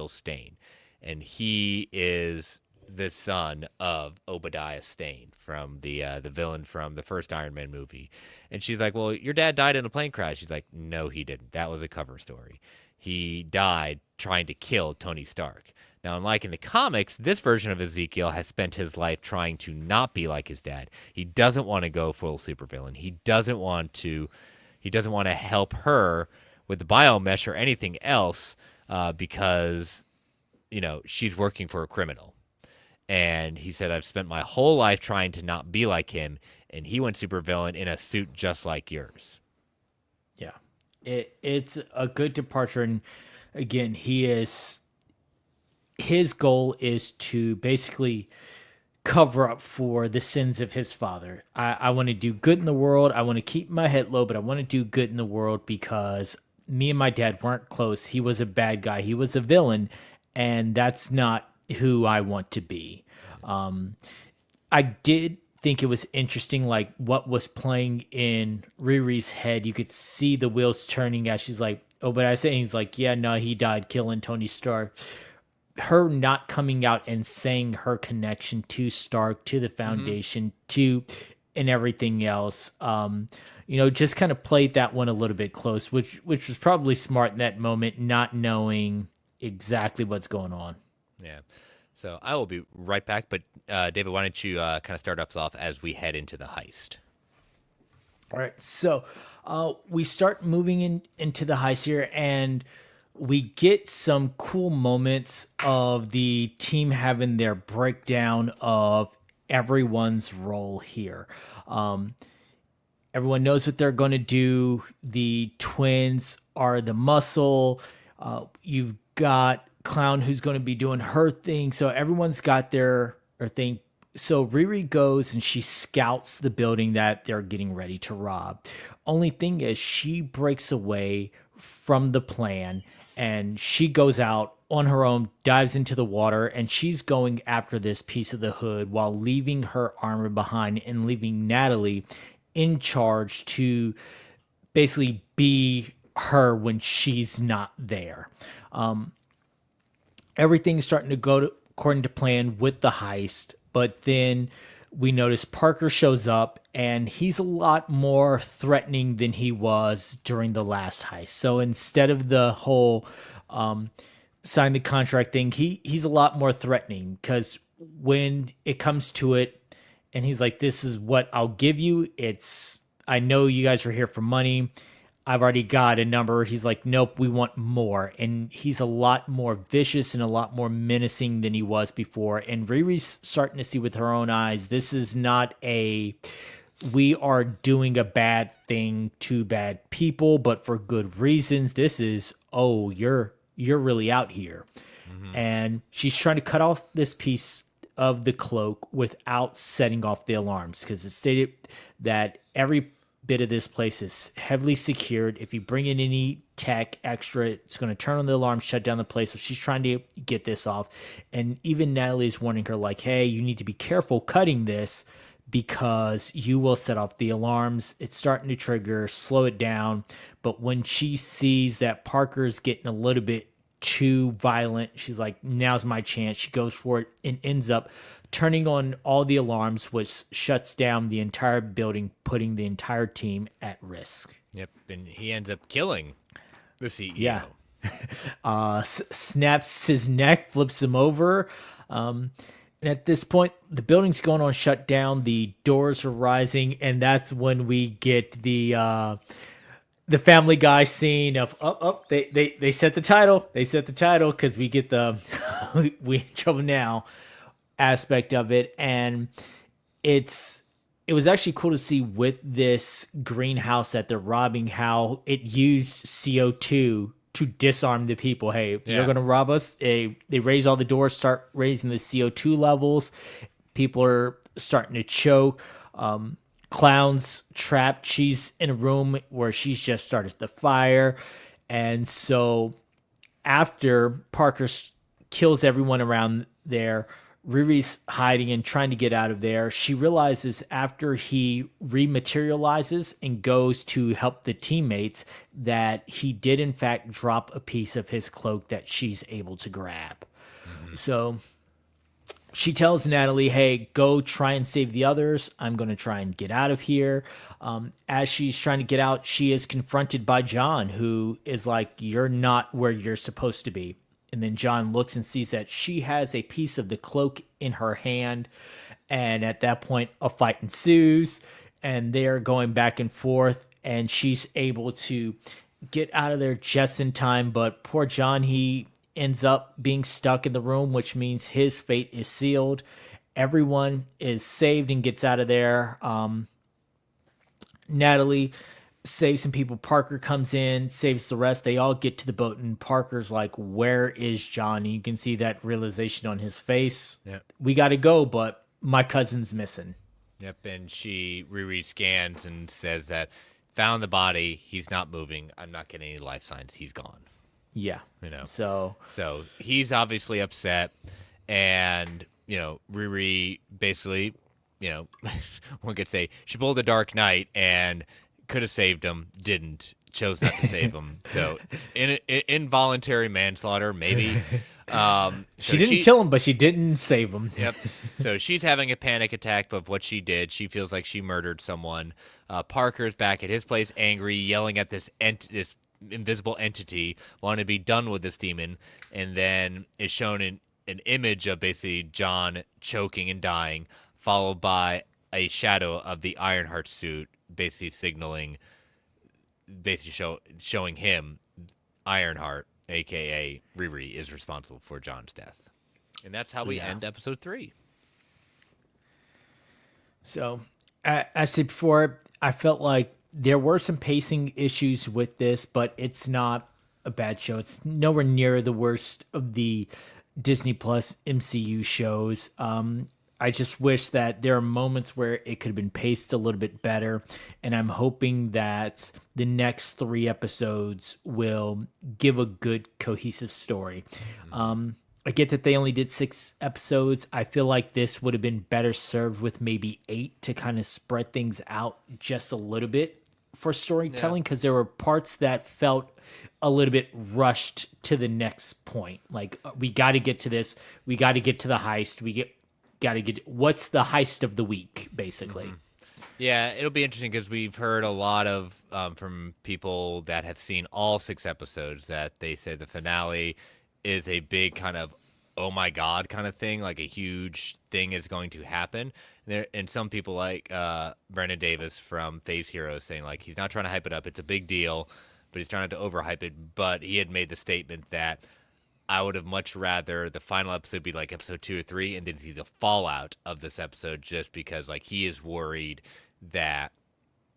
Stain, and he is the son of Obadiah Stane from the villain from the first Iron Man movie. And she's like, well, your dad died in a plane crash. She's like, no, he didn't. That was a cover story. He died trying to kill Tony Stark. Now, unlike in the comics, this version of Ezekiel has spent his life trying to not be like his dad. He doesn't want to go full supervillain. He doesn't want to. He doesn't want to help her with the biomesh or anything else because she's working for a criminal. And he said, I've spent my whole life trying to not be like him, and he went supervillain in a suit just like yours. Yeah. It's a good departure. And again, his goal is to basically cover up for the sins of his father. I want to do good in the world. I want to keep my head low, but I want to do good in the world because me and my dad weren't close. He was a bad guy. He was a villain, and that's not who I want to be. I did think it was interesting, like what was playing in Riri's head. You could see the wheels turning as she's like, "Oh," but I say he's like, "Yeah, no, he died killing Tony Stark." Her not coming out and saying her connection to Stark, to the Foundation, to and everything else. Just kind of played that one a little bit close, which was probably smart in that moment, not knowing exactly what's going on. Yeah. So I will be right back. But David, why don't you kind of start us off as we head into the heist? All right, so we start moving into the heist here, and we get some cool moments of the team having their breakdown of everyone's role here. Everyone knows what they're going to do. The twins are the muscle. You've got Clown who's going to be doing her thing. So everyone's got their thing. So Riri goes and she scouts the building that they're getting ready to rob. Only thing is, she breaks away from the plan and she goes out on her own, dives into the water, and she's going after this piece of the hood while leaving her armor behind and leaving Natalie in charge to basically be her when she's not there. Everything's starting to go according to plan with the heist, but then we notice Parker shows up and he's a lot more threatening than he was during the last heist. So instead of the whole sign the contract thing, he's a lot more threatening because when it comes to it, and he's like, "This is what I'll give you. I know you guys are here for money. I've already got a number." He's like, "Nope, we want more." And he's a lot more vicious and a lot more menacing than he was before. And Riri's starting to see with her own eyes, this is not we are doing a bad thing to bad people, but for good reasons. This is, oh, you're really out here. And she's trying to cut off this piece of the cloak without setting off the alarms, because it's stated that every bit of this place is heavily secured. If you bring in any tech extra, it's going to turn on the alarm, shut down the place. So she's trying to get this off. And even Natalie's warning her, like, "Hey, you need to be careful cutting this because you will set off the alarms. It's starting to trigger, slow it down." But when she sees that Parker's getting a little bit too violent, she's like, "Now's my chance." She goes for it and ends up turning on all the alarms, which shuts down the entire building, putting the entire team at risk. Yep, and he ends up killing the CEO. Yeah. Snaps his neck, flips him over. And at this point, the building's going on shutdown. The doors are rising, and that's when we get the Family Guy scene of they set the title. They set the title because we get the we in trouble now aspect of it. And it was actually cool to see with this greenhouse that they're robbing how it used CO2 to disarm the people. Hey, if you're going to rob us, they raise all the doors, start raising the CO2 levels. People are starting to choke. clown's trapped. She's in a room where she's just started the fire. And so after Parker kills everyone around there, Riri's hiding and trying to get out of there. She realizes after he rematerializes and goes to help the teammates that he did in fact drop a piece of his cloak that she's able to grab. So she tells Natalie, hey, go try and save the others. I'm going to try and get out of here. As she's trying to get out, she is confronted by John, who is like, you're not where you're supposed to be. And then John looks and sees that she has a piece of the cloak in her hand. And at that point, a fight ensues. And they're going back and forth. And she's able to get out of there just in time. But poor John, he ends up being stuck in the room, which means his fate is sealed. Everyone is saved and gets out of there. Natalie saves some people. Parker comes in, saves the rest. They all get to the boat, and Parker's like, where is John? And you can see that realization on his face. Yep. We got to go, but my cousin's missing. Yep, and Riri scans and says that found the body. He's not moving. I'm not getting any life signs. He's gone. Yeah. You know. So he's obviously upset, and Riri basically, one could say she pulled a Dark Knight and could have saved him, didn't, chose not to save him. So involuntary manslaughter, maybe. She didn't kill him, but she didn't save him. Yep. So she's having a panic attack of what she did. She feels like she murdered someone. Parker's back at his place, angry, yelling at this invisible entity, wanting to be done with this demon, and then is shown in an image of basically John choking and dying, followed by a shadow of the Ironheart suit, basically signaling, showing him Ironheart, aka Riri, is responsible for John's death. And that's how we end episode 3. So, as I said before, I felt like there were some pacing issues with this, but it's not a bad show. It's nowhere near the worst of the Disney Plus MCU shows. I just wish that there are moments where it could have been paced a little bit better, and I'm hoping that the next 3 episodes will give a good cohesive story. I get that they only did 6 episodes. I feel like this would have been better served with maybe 8 to kind of spread things out just a little bit for storytelling, because there were parts that felt a little bit rushed to the next point. Like, we got to get to this. We got to get to the heist. Got to get what's the heist of the week, basically. Mm-hmm. Yeah, it'll be interesting because we've heard a lot of from people that have seen all 6 episodes that they say the finale is a big kind of oh my god kind of thing, like a huge thing is going to happen. And some people like Brendan Davis from Phase Heroes saying like he's not trying to hype it up, it's a big deal, but he's trying not to overhype it. But he had made the statement that I would have much rather the final episode be like episode 2 or 3 and then see the fallout of this episode, just because like he is worried that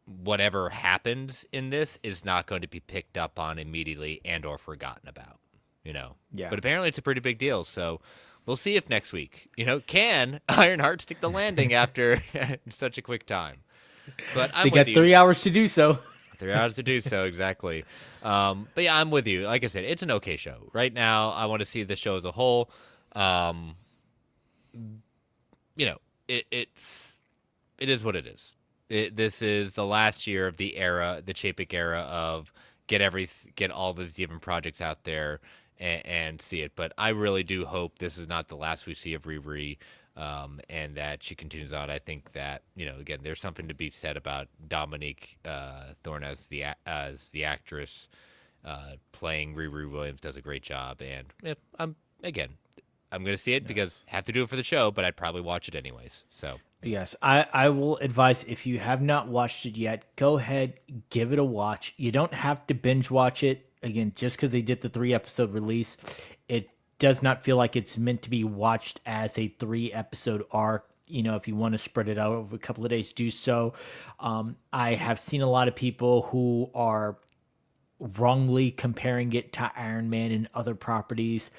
whatever happens in this is not going to be picked up on immediately and or forgotten about, Yeah. But apparently it's a pretty big deal, so we'll see if next week, can Ironheart stick the landing after such a quick time. But they got 3 hours to do so. 3 hours to do so, exactly. But yeah, I'm with you. Like I said, it's an okay show. Right now, I want to see the show as a whole. It is what it is. This is the last year of the era, the Chapek era of get all the different projects out there and see it. But I really do hope this is not the last we see of Riri. And that she continues on. I think that again, there's something to be said about Dominique Thorne as the actress playing Riri Williams does a great job. And I'm going to see it because I have to do it for the show, but I'd probably watch it anyways. So yes, I will advise, if you have not watched it yet, go ahead, give it a watch. You don't have to binge watch it again just because they did the 3 episode release. It does not feel like it's meant to be watched as a 3 episode arc. If you want to spread it out over a couple of days, do so. I have seen a lot of people who are wrongly comparing it to Iron Man and other properties.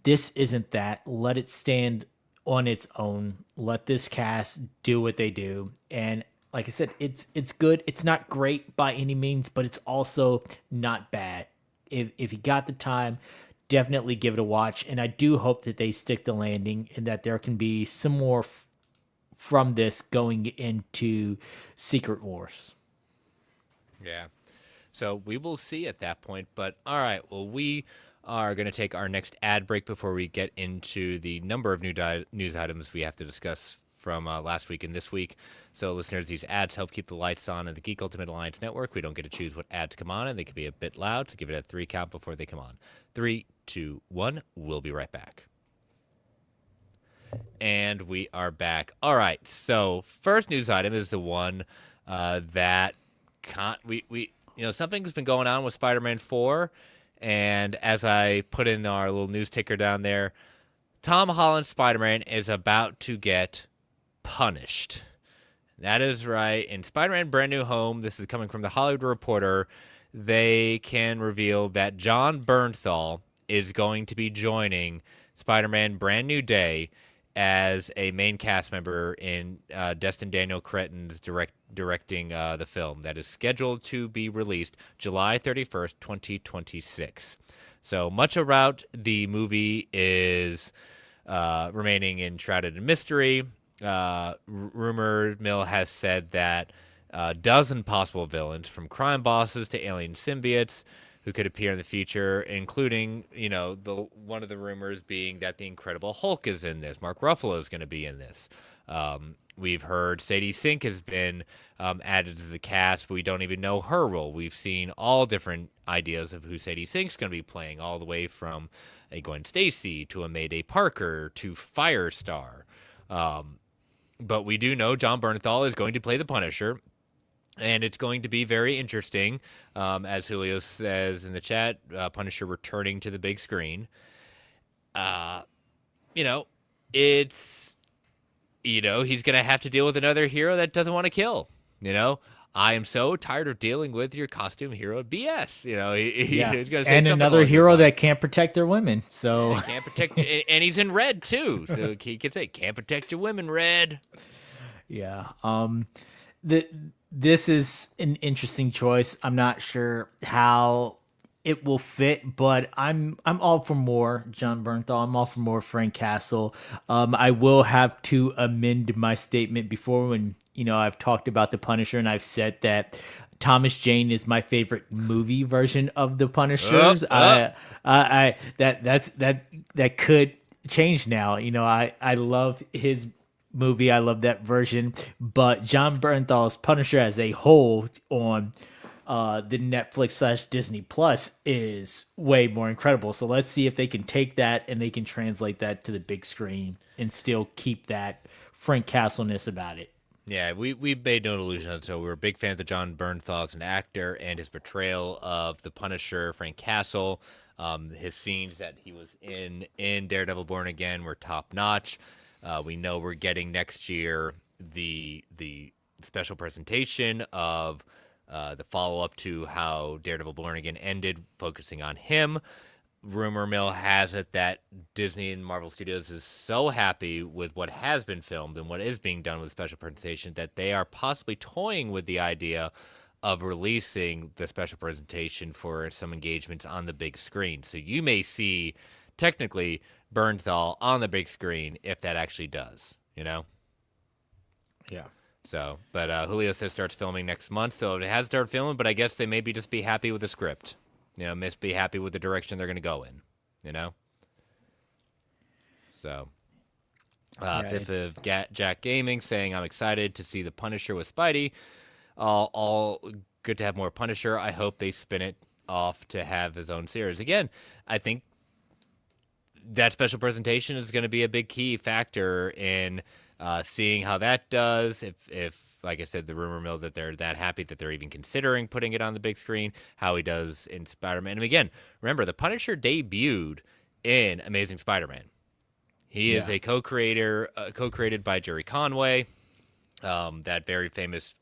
This isn't that. Let it stand on its own. Let this cast do what they do. And like I said, it's good. It's not great by any means, but it's also not bad. If you got the time, definitely give it a watch. And I do hope that they stick the landing and that there can be some more from this going into Secret Wars. Yeah. So we will see at that point. But all right, well, we are going to take our next ad break before we get into the number of news items we have to discuss from last week and this week. So, listeners, these ads help keep the lights on in the Geek Ultimate Alliance Network. We don't get to choose what ads come on, and they can be a bit loud, so give it a 3 count before they come on. 3, 2, 1. We'll be right back. And we are back. All right. So, first news item is the one that something's been going on with Spider-Man 4, and as I put in our little news ticker down there, Tom Holland's Spider-Man is about to get punished. That is right. In Spider-Man Brand New Home, this is coming from the Hollywood Reporter, they can reveal that Jon Bernthal is going to be joining Spider-Man Brand New Day as a main cast member in Destin Daniel Cretton's directing the film that is scheduled to be released July 31st, 2026. So much about the movie is remaining enshrouded in mystery. Rumor mill has said that a dozen possible villains, from crime bosses to alien symbiotes, who could appear in the future, including, one of the rumors being that the Incredible Hulk is in this. Mark Ruffalo is going to be in this. We've heard Sadie Sink has been added to the cast, but we don't even know her role. We've seen all different ideas of who Sadie Sink's going to be playing, all the way from a Gwen Stacy to a Mayday Parker to Firestar. But we do know Jon Bernthal is going to play the Punisher, and it's going to be very interesting. As Julio says in the chat, Punisher returning to the big screen. It's, he's going to have to deal with another hero that doesn't want to kill. I am so tired of dealing with your costume hero BS. He's going to say and another hero that can't protect their women. So yeah, can't protect, and he's in red too. So he can say, "Can't protect your women, Red." Yeah. This is an interesting choice. I'm not sure how it will fit, but I'm all for more Jon Bernthal. I'm all for more Frank Castle. I will have to amend my statement before when I've talked about the Punisher and I've said that Thomas Jane is my favorite movie version of the Punishers. That could change now. I love his movie. I love that version, but Jon Bernthal's Punisher as a whole on the Netflix / Disney Plus is way more incredible. So let's see if they can take that and they can translate that to the big screen and still keep that Frank Castle-ness about it. Yeah, we made no illusion. So we're a big fan of Jon Bernthal as an actor and his portrayal of the Punisher, Frank Castle. His scenes that he was in Daredevil Born Again were top notch. We know we're getting next year the special presentation of the follow-up to how Daredevil Born Again ended, focusing on him. Rumor mill has it that Disney and Marvel Studios is so happy with what has been filmed and what is being done with the special presentation that they are possibly toying with the idea of releasing the special presentation for some engagements on the big screen. So you may see, technically, Bernthal on the big screen if that actually does, Yeah. So, but Julio says starts filming next month, so it has started filming, but I guess they maybe just be happy with the script. Must be happy with the direction they're going to go in, So, Fifth of Jack Gaming saying, I'm excited to see the Punisher with Spidey. All good to have more Punisher. I hope they spin it off to have his own series. Again, I think that special presentation is going to be a big key factor in seeing how that does. If like I said, the rumor mill that they're that happy that they're even considering putting it on the big screen, how he does in Spider-Man. And again, remember, the Punisher debuted in Amazing Spider-Man. He is a co-creator, co-created by Jerry Conway. That very famous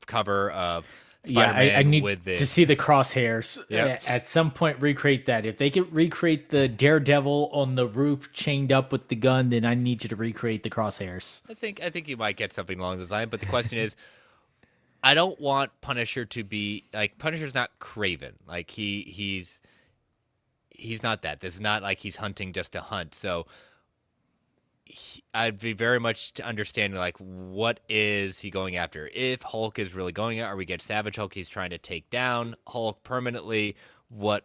cover of Spider-Man I need with to see the crosshairs. Yep. At some point, recreate that. If they could recreate the Daredevil on the roof chained up with the gun, then I need you to recreate the crosshairs. I think you might get something along those lines. But the question is, I don't want Punisher to be like Punisher's not Craven. Like he's not that. This is not like he's hunting just to hunt. So I'd be very much to understanding like what is he going after? If Hulk is really going out, or we get Savage Hulk, he's trying to take down Hulk permanently. What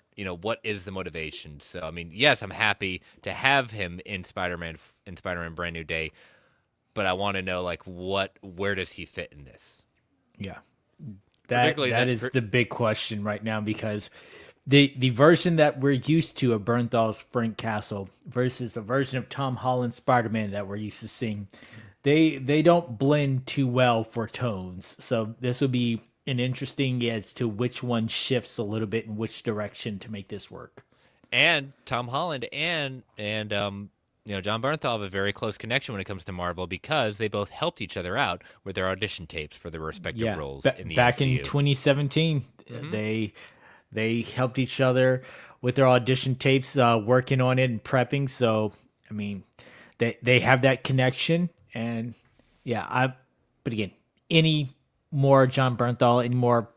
is the motivation? So I mean, yes, I'm happy to have him in Spider-Man Brand New Day, but I want to know like where does he fit in this? Yeah. Particularly That is the big question right now, because the version that we're used to of Bernthal's Frank Castle versus the version of Tom Holland Spider-Man that we're used to seeing, they don't blend too well for tones. So this will be an interesting as to which one shifts a little bit in which direction to make this work. and Tom Holland and John Bernthal have a very close connection when it comes to Marvel because they both helped each other out with their audition tapes for their respective roles in the Back MCU. in 2017, they helped each other with their audition tapes, working on it and prepping. So I mean, they have that connection, and yeah, But again, any more John Bernthal, any more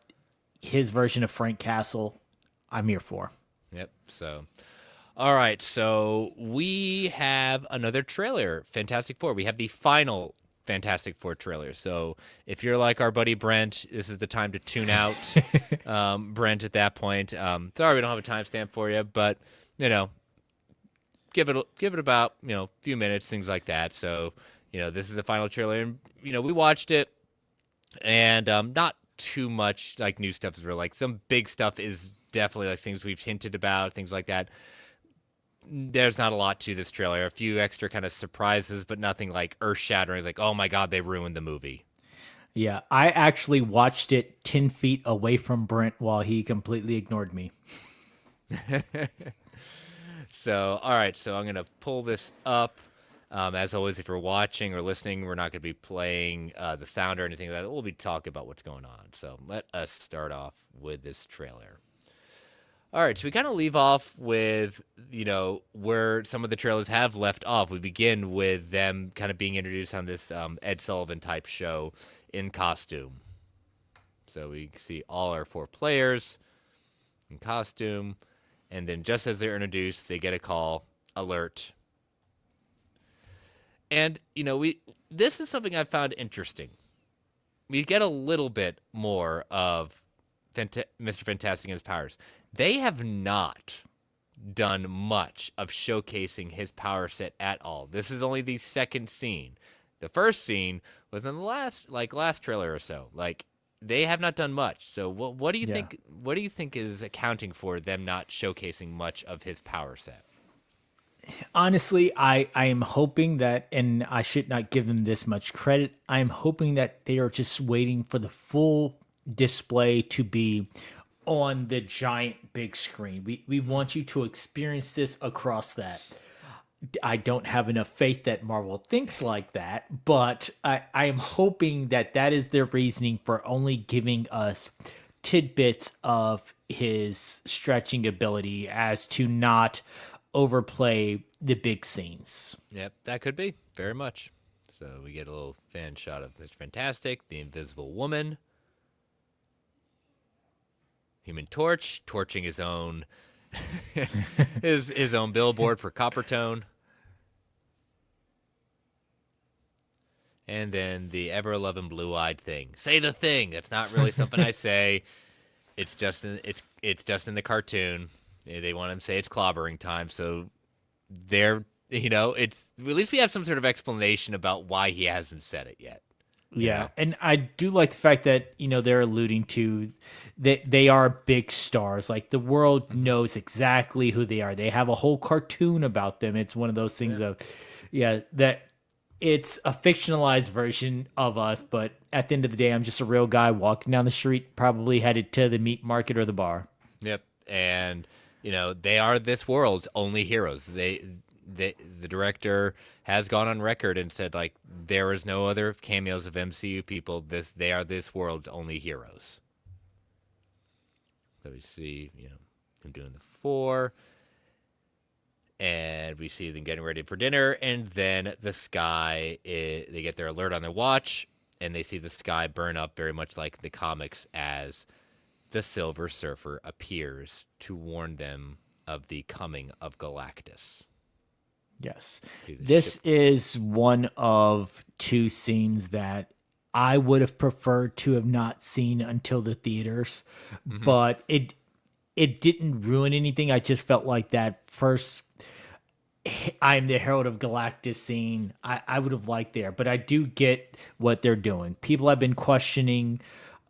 his version of Frank Castle, I'm here for. Yep. So, all right. So we have another trailer, Fantastic Four. We have the final Fantastic Four trailer. So if you're like our buddy Brent, this is the time to tune out, Brent. At that point, sorry we don't have a timestamp for you, but give it about a few minutes, things like that. So this is the final trailer, and we watched it, and not too much like new stuff is real. Like some big stuff is definitely like things we've hinted about, things like that. There's not a lot to this trailer. A few extra kind of surprises, but nothing like earth shattering. Like, oh my god, they ruined the movie. Yeah, I actually watched it 10 feet away from Brent while he completely ignored me. So, all right. So I'm gonna pull this up. As always, if you're watching or listening, we're not going to be playing the sound or anything like that. We'll be talking about what's going on. So let us start off with this trailer. All right, so we kind of leave off with, where some of the trailers have left off. We begin with them kind of being introduced on this Ed Sullivan type show in costume. So we see all our 4 players in costume. And then just as they're introduced, they get a call, alert. And, this is something I found interesting. We get a little bit more of Mr. Fantastic and his powers. They have not done much of showcasing his power set at all. This is only the second scene. The first scene was in the last trailer or so. Like, they have not done much. So what do you think? What do you think is accounting for them not showcasing much of his power set? Honestly, I am hoping that, and I should not give them this much credit, I'm hoping that they are just waiting for the full display to be on the giant big screen. We want you to experience this across that. I don't have enough faith that Marvel thinks like that, but I am hoping that that is their reasoning for only giving us tidbits of his stretching ability as to not overplay the big scenes. Yep, that could be very much. So we get a little fan shot of Mr. Fantastic, the Invisible Woman, Human Torch, torching his own his own billboard for Coppertone, and then the ever-loving blue-eyed thing. Say the thing. That's not really something I say. It's just in the cartoon. They want him to say it's clobbering time, so they're it's at least we have some sort of explanation about why he hasn't said it yet. Yeah, and I do like the fact that they're alluding to that they are big stars. Like the world knows exactly who they are. They have a whole cartoon about them. It's one of those things that it's a fictionalized version of us, but at the end of the day, I'm just a real guy walking down the street, probably headed to the meat market or the bar. Yep, and they are this world's only heroes. The director has gone on record and said like there is no other cameos of MCU people. They are this world's only heroes. So we see him doing the 4, and we see them getting ready for dinner, and then the sky they get their alert on their watch, and they see the sky burn up very much like the comics as the Silver Surfer appears to warn them of the coming of Galactus. Yes. To the This ship. is one of two scenes that I would have preferred to have not seen until the theaters, Mm-hmm. but it didn't ruin anything. I just felt like that first I'm the Herald of Galactus scene, I would have liked there, but I do get what they're doing. People have been questioning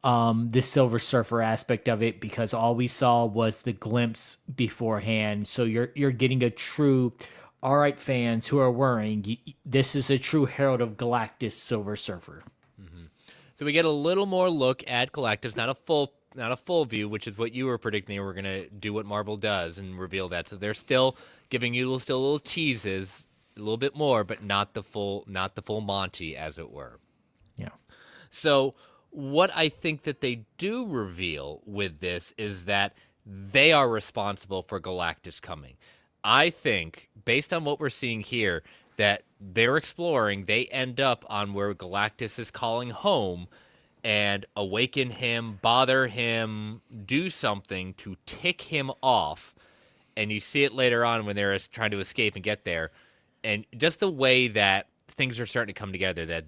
the Silver Surfer aspect of it because all we saw was the glimpse beforehand. So you're getting a true, all right, fans who are worrying, this is a true Herald of Galactus Silver Surfer. So we get a little more look at Galactus, not a full view, which is what you were predicting. We're gonna do what Marvel does and reveal that. So they're still giving you little teases, a little bit more, but not the full Monty, as it were. Yeah. So what I think that they do reveal with this is that they are responsible for Galactus coming. I think, based on what we're seeing here, that they're exploring, they end up on where Galactus is calling home and awaken him, bother him, do something to tick him off. And you see it later on when they're trying to escape and get there. And just the way that things are starting to come together, that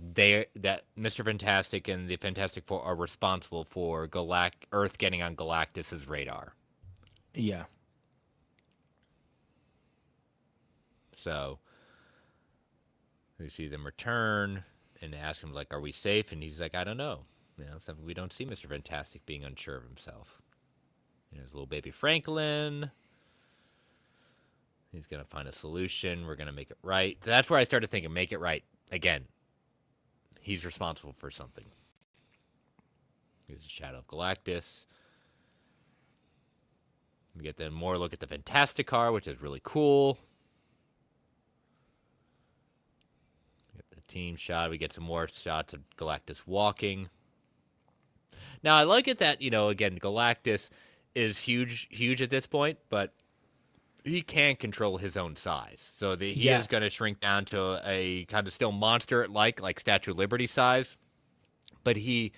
Mr. Fantastic and the Fantastic Four are responsible for Earth getting on Galactus's radar. Yeah. So we see them return and ask him, like, are we safe? And he's like, I don't know. Something we don't see Mr. Fantastic being unsure of himself. There's little baby Franklin. He's going to find a solution. We're going to make it right. So that's where I started thinking, make it right. Again, he's responsible for something. Here's the Shadow of Galactus. We get then more look at the Fantastic Car, which is really cool. We get the team shot. We get some more shots of Galactus walking. Now, I like it that, again, Galactus is huge at this point, but he can't control his own size. So he is going to shrink down to a kind of still monster like Statue of Liberty size, but he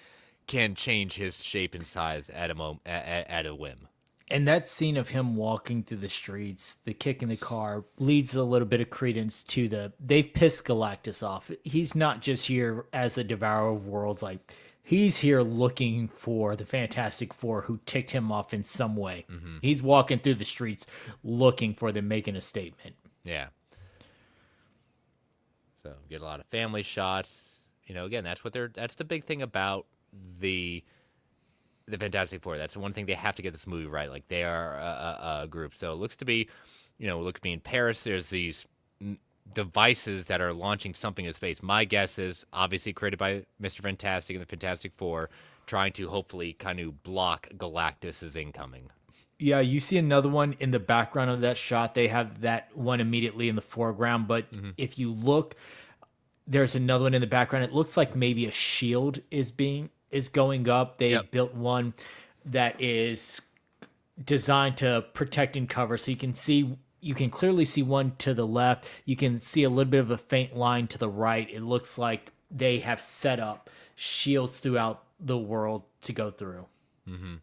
can change his shape and size at a whim. And that scene of him walking through the streets, the kick in the car, leads a little bit of credence to they've pissed Galactus off. He's not just here as the Devourer of Worlds, like, he's here looking for the Fantastic Four who ticked him off in some way. Mm-hmm. He's walking through the streets looking for them, making a statement. Yeah. So get a lot of family shots. Again, that's the big thing about the Fantastic Four. That's the one thing they have to get this movie right. Like, they are a group. So it looks to be, in Paris. There's these devices that are launching something in space. My guess is obviously created by Mr. Fantastic and the Fantastic Four, trying to hopefully kind of block Galactus's incoming. Yeah, you see another one in the background of that shot. They have that one immediately in the foreground, but if you look, there's another one in the background. It looks like maybe a shield is going up. They built one that is designed to protect and cover, so you can clearly see one to the left. You can see a little bit of a faint line to the right. It looks like they have set up shields throughout the world to go through. Mm-hmm.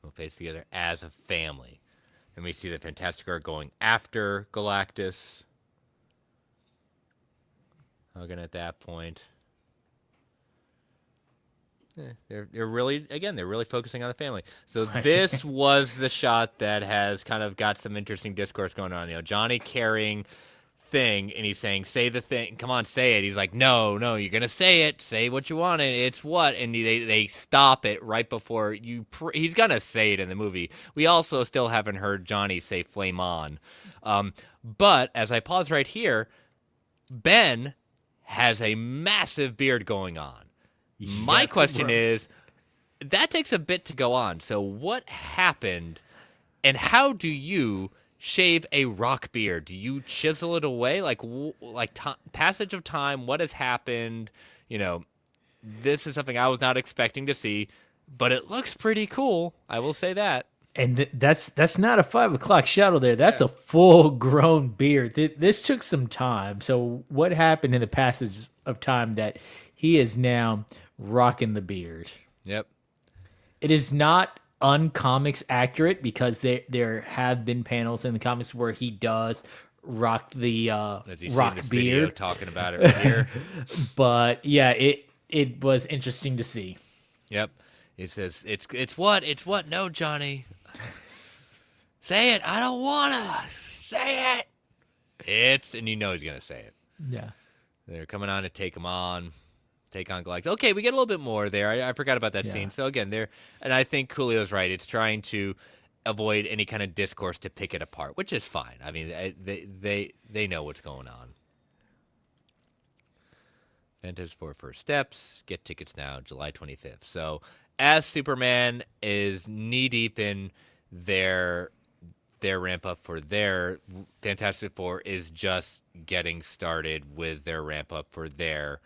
We'll face together as a family. And we see the Fantastic Four going after Galactus. Hogan at that point. They're really focusing on the family. So this was the shot that has kind of got some interesting discourse going on. Johnny carrying thing, and he's saying, "Say the thing, come on, say it." He's like, "No, you're gonna say it. Say what you want, and it's what." And they stop it right before he's gonna say it in the movie. We also still haven't heard Johnny say "flame on," but as I pause right here, Ben has a massive beard going on. My question is, that takes a bit to go on. So what happened, and how do you shave a rock beard? Do you chisel it away? Passage of time, what has happened? This is something I was not expecting to see, but it looks pretty cool. I will say that. And that's not a 5 o'clock shadow there. That's Yeah. a full grown beard. This took some time. So what happened in the passage of time that he is now rocking the beard? Yep. It is not uncomics accurate because there have been panels in the comics where he does rock the As you see in rock this video beard. talking about it right here. But yeah, it was interesting to see. Yep. It says it's what? It's what? No, Johnny. Say it. I don't wanna. Say it. It's and you know he's gonna say it. Yeah. They're coming on to take him on. Take on Galactus. Okay, we get a little bit more there. I forgot about that Yeah. scene. So again, there, and I think Coolio's right. It's trying to avoid any kind of discourse to pick it apart, which is fine. I mean, they know what's going on. Fantastic Four First Steps. Get tickets now, July 25th. So as Superman is knee deep in their ramp up for their Fantastic Four is just getting started with their ramp up for their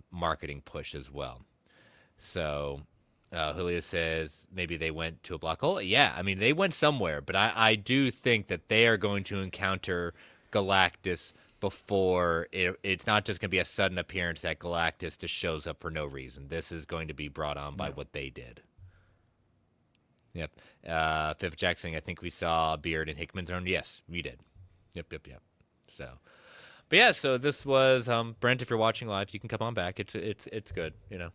marketing push as well. So Julio says maybe they went to a black hole. Yeah, I mean, they went somewhere, but I do think that they are going to encounter Galactus before it's not just going to be a sudden appearance that Galactus just shows up for no reason. This is going to be brought on by what they did. Yep. Fifth Jackson, I think we saw Beard and Hickman's own. Yes, we did. Yep. So, but yeah, so this was Brent. If you're watching live, you can come on back. It's good, you know.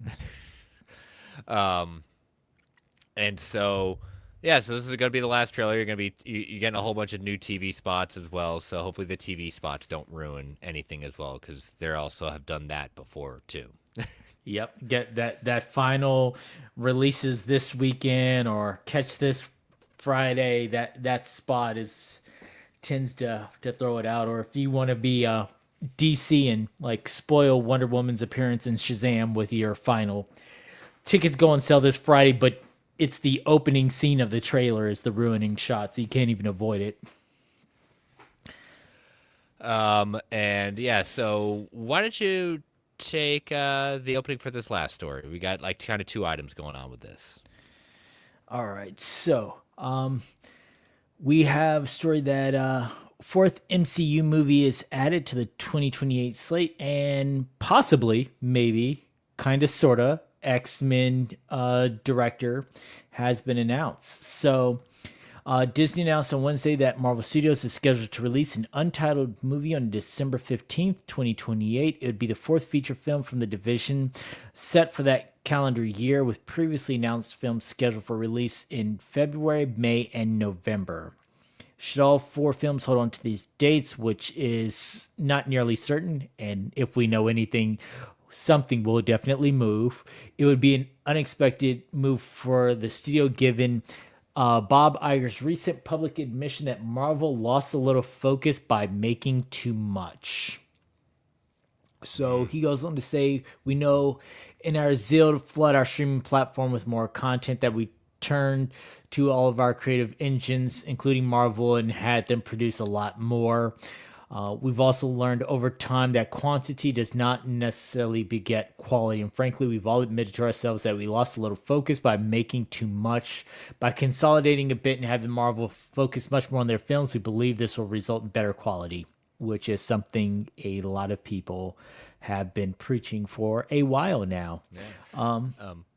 And so yeah, so this is going to be the last trailer. You're getting a whole bunch of new TV spots as well. So hopefully the TV spots don't ruin anything as well, because they also have done that before too. Yep. Get that final releases this weekend or catch this Friday. That spot tends to throw it out. Or if you want to be DC and like spoil Wonder Woman's appearance in Shazam with your final, tickets go on sale this Friday, but it's the opening scene of the trailer is the ruining shot, so you can't even avoid it. And yeah, so why don't you take the opening for this last story? We got like kind of two items going on with this. All right, so we have a story that fourth MCU movie is added to the 2028 slate, and possibly, maybe, kind of, sorta, X-Men director has been announced. So Disney announced on Wednesday that Marvel Studios is scheduled to release an untitled movie on December 15th, 2028. It would be the fourth feature film from the division set for that calendar year, with previously announced films scheduled for release in February, May, and November. Should all four films hold on to these dates, which is not nearly certain, and if we know anything, something will definitely move. It would be an unexpected move for the studio, given Bob Iger's recent public admission that Marvel lost a little focus by making too much. So he goes on to say, we know in our zeal to flood our streaming platform with more content that we turned to all of our creative engines, including Marvel, and had them produce a lot more. We've also learned over time that quantity does not necessarily beget quality. And frankly, we've all admitted to ourselves that we lost a little focus by making too much. By consolidating a bit and having Marvel focus much more on their films, we believe this will result in better quality, which is something a lot of people have been preaching for a while now. Yeah.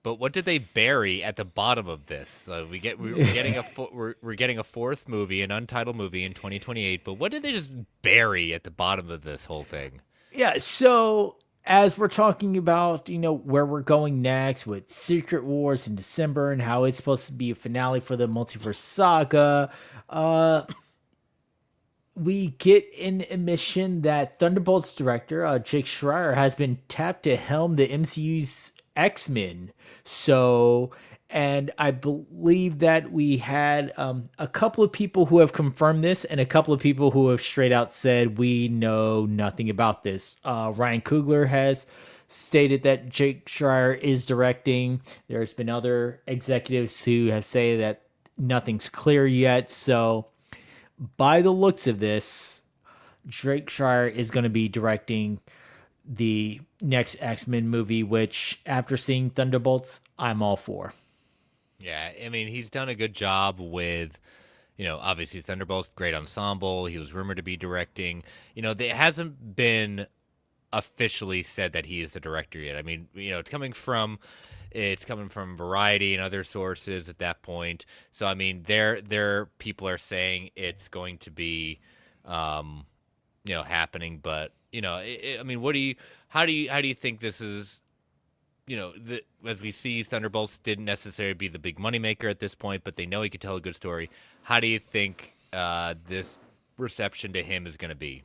But what did they bury at the bottom of this? We're getting we're getting a fourth movie, an untitled movie in 2028. But what did they just bury at the bottom of this whole thing? Yeah, so as we're talking about, where we're going next with Secret Wars in December and how it's supposed to be a finale for the Multiverse saga, we get an admission that Thunderbolts director Jake Schreier has been tapped to helm the MCU's X-Men. So, and I believe that we had a couple of people who have confirmed this and a couple of people who have straight out said, we know nothing about this. Ryan Coogler has stated that Jake Schreier is directing. There's been other executives who have said that nothing's clear yet. So, by the looks of this, Jake Schreier is going to be directing the next X-Men movie, which, after seeing Thunderbolts, I'm all for. Yeah, I mean, he's done a good job with, obviously Thunderbolts, great ensemble. He was rumored to be directing. There hasn't been officially said that he is the director yet. I mean, it's coming from Variety and other sources at that point. So I mean, their people are saying it's going to be, um, happening. But I mean, how do you think this is? As we see, Thunderbolts didn't necessarily be the big moneymaker at this point, but they know he could tell a good story. How do you think this reception to him is going to be?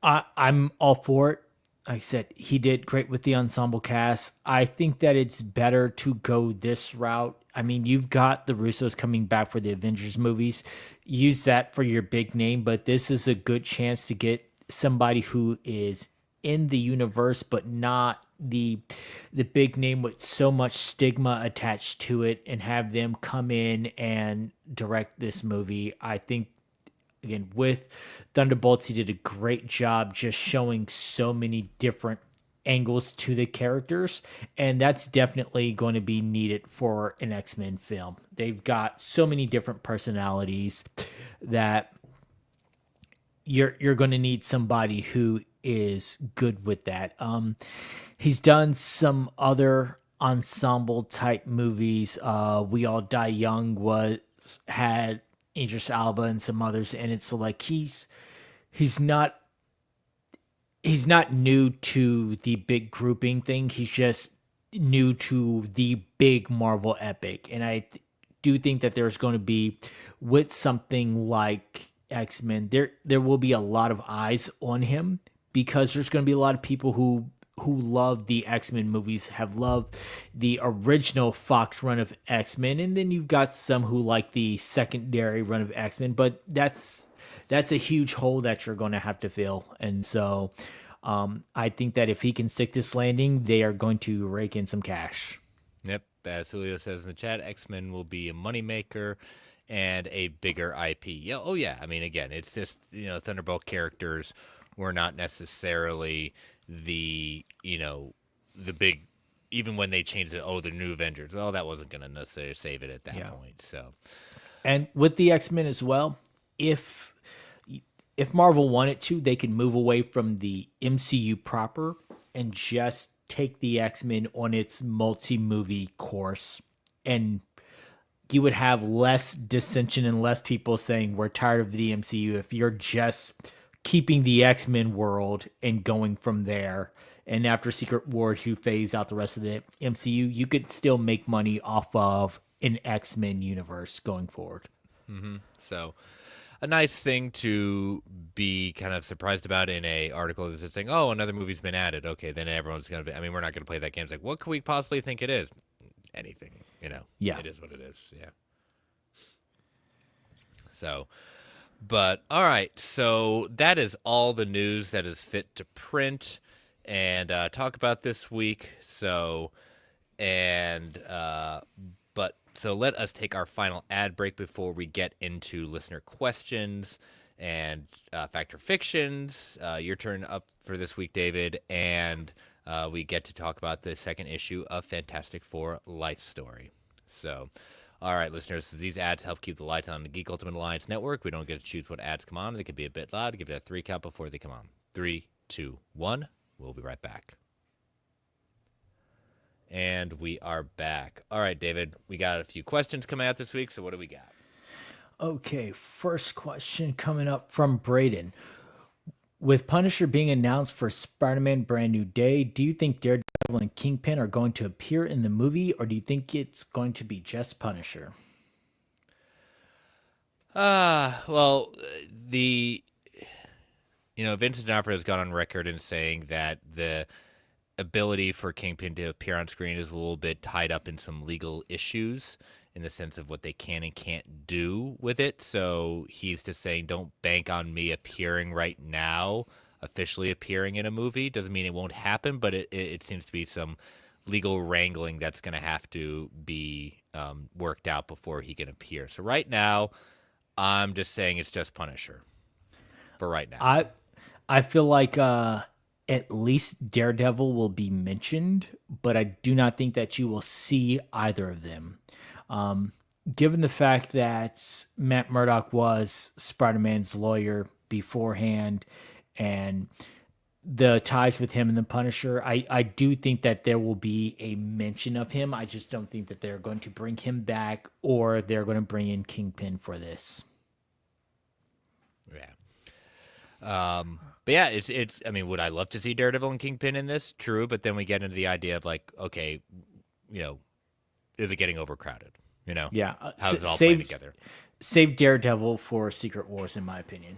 I'm all for it. Like I said, he did great with the ensemble cast. I think that it's better to go this route. I mean, you've got the Russos coming back for the Avengers movies. Use that for your big name, but this is a good chance to get somebody who is in the universe, but not the big name with so much stigma attached to it, and have them come in and direct this movie. I think again with Thunderbolts, he did a great job just showing so many different angles to the characters, and that's definitely going to be needed for an X-Men film. They've got so many different personalities that you're going to need somebody who is good with that. He's done some other ensemble type movies. We All Die Young was had Idris Alba and some others in it. So like he's not he's not new to the big grouping thing. He's just new to the big Marvel epic. And do think that there's going to be, with something like X-Men, there will be a lot of eyes on him, because there's going to be a lot of people who love the X-Men movies, have loved the original Fox run of X-Men, and then you've got some who like the secondary run of X-Men, but that's a huge hole that you're going to have to fill. And so I think that if he can stick this landing, they are going to rake in some cash. Yep, as Julio says in the chat, X Men will be a moneymaker and a bigger IP. Yeah, oh yeah. I mean, again, it's just Thunderbolt characters were not necessarily the big. Even when they changed it, oh, the new Avengers. Well, that wasn't going to necessarily save it at that Yeah. point. So, And with the X-Men as well, if if Marvel wanted to, they could move away from the MCU proper and just take the X-Men on its multi-movie course, and you would have less dissension and less people saying we're tired of the MCU if you're just keeping the X-Men world and going from there. And after Secret Wars, you phase out the rest of the MCU, you could still make money off of an X-Men universe going forward. so a nice thing to be kind of surprised about in a article is just saying, "Oh, another movie's been added." Okay, then everyone's gonna be. I mean, we're not gonna play that game. It's like, what could we possibly think it is? Anything, Yeah. It is what it is. Yeah. So, but all right. So that is all the news that is fit to print and talk about this week. So, and but so let us take our final ad break before we get into listener questions and factor fictions. Your turn up for this week, David, and we get to talk about the second issue of Fantastic Four Life Story. So, all right, listeners, these ads help keep the lights on the Geek Ultimate Alliance network. We don't get to choose what ads come on. They can be a bit loud. Give it a 3 count before they come on. 3, 2, 1. We'll be right back. And we are back. All right, David, we got a few questions coming out this week. So what do we got? Okay, first question coming up from Braden. With Punisher being announced for Spider-Man Brand New Day, do you think Daredevil and Kingpin are going to appear in the movie, or do you think it's going to be just Punisher? Well, the Vincent D'Onofrio has gone on record in saying that the ability for Kingpin to appear on screen is a little bit tied up in some legal issues in the sense of what they can and can't do with it. So he's just saying, don't bank on me appearing right now, officially appearing in a movie. Doesn't mean it won't happen, but it seems to be some legal wrangling that's going to have to be worked out before he can appear. So right now, I'm just saying it's just Punisher for right now. I feel like at least Daredevil will be mentioned, but I do not think that you will see either of them. Given the fact that Matt Murdock was Spider-Man's lawyer beforehand and the ties with him and the Punisher, I do think that there will be a mention of him. I just don't think that they're going to bring him back or they're going to bring in Kingpin for this. But yeah, it's. I mean, would I love to see Daredevil and Kingpin in this? True, but then we get into the idea of like, okay, you know, is it getting overcrowded? You know, Yeah, how does it all play together? save Daredevil for Secret Wars, in my opinion.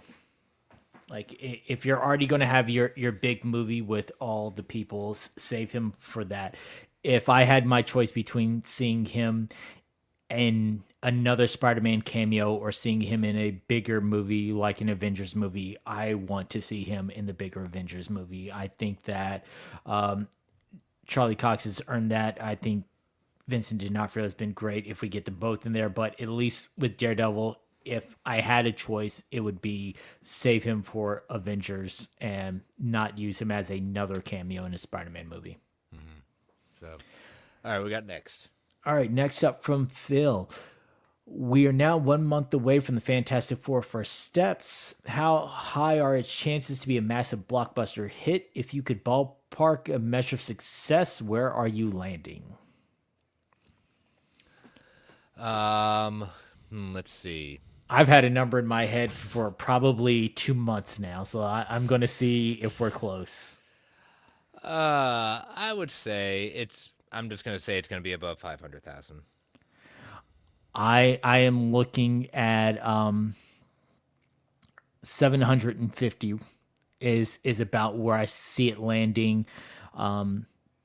Like if you're already going to have your big movie with all the people, save him for that. If I had my choice between seeing him in another Spider-Man cameo or seeing him in a bigger movie like an Avengers movie, I want to see him in the bigger Avengers movie. I think that Charlie Cox has earned that. I think Vincent D'Onofrio has been great if we get them both in there, but at least with Daredevil, if I had a choice, it would be save him for Avengers and not use him as another cameo in a Spider-Man movie. So, all right, we got next. All right, next up from Phil. We are now 1 month away from the Fantastic Four first steps. How high are its chances to be a massive blockbuster hit? If you could ballpark a measure of success, where are you landing? Let's see. I've had a number in my head for probably 2 months now, so I'm going to see if we're close. I would say it's. I'm just gonna say it's gonna be above 500,000. I am looking at 750 is about where I see it landing.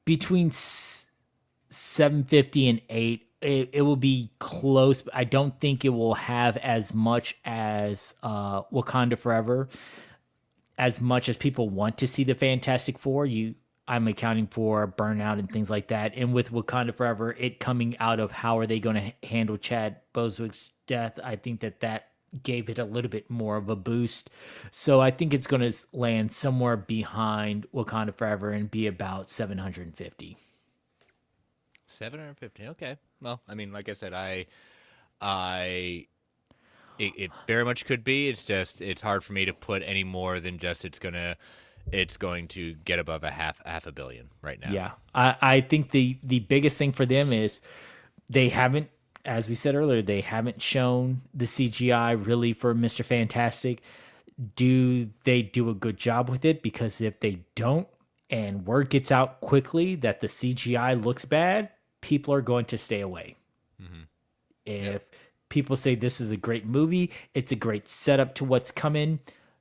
Between 750 and 8, it will be close. But I don't think it will have as much as Wakanda Forever, as much as people want to see the Fantastic Four. I'm accounting for burnout and things like that. And with Wakanda Forever, it coming out of how are they going to handle Chad Boswick's death, I think that gave it a little bit more of a boost. So I think it's going to land somewhere behind Wakanda Forever and be about 750. 750. Okay. Well, I mean, like I said, it very much could be. It's just it's hard for me to put any more than just it's going to get above a half a billion right now. Yeah. I think the biggest thing for them is they haven't, as we said earlier, they haven't shown the CGI really for Mr. Fantastic. Do they do a good job with it? Because if they don't, and word gets out quickly that the CGI looks bad, people are going to stay away. If people say this is a great movie, it's a great setup to what's coming,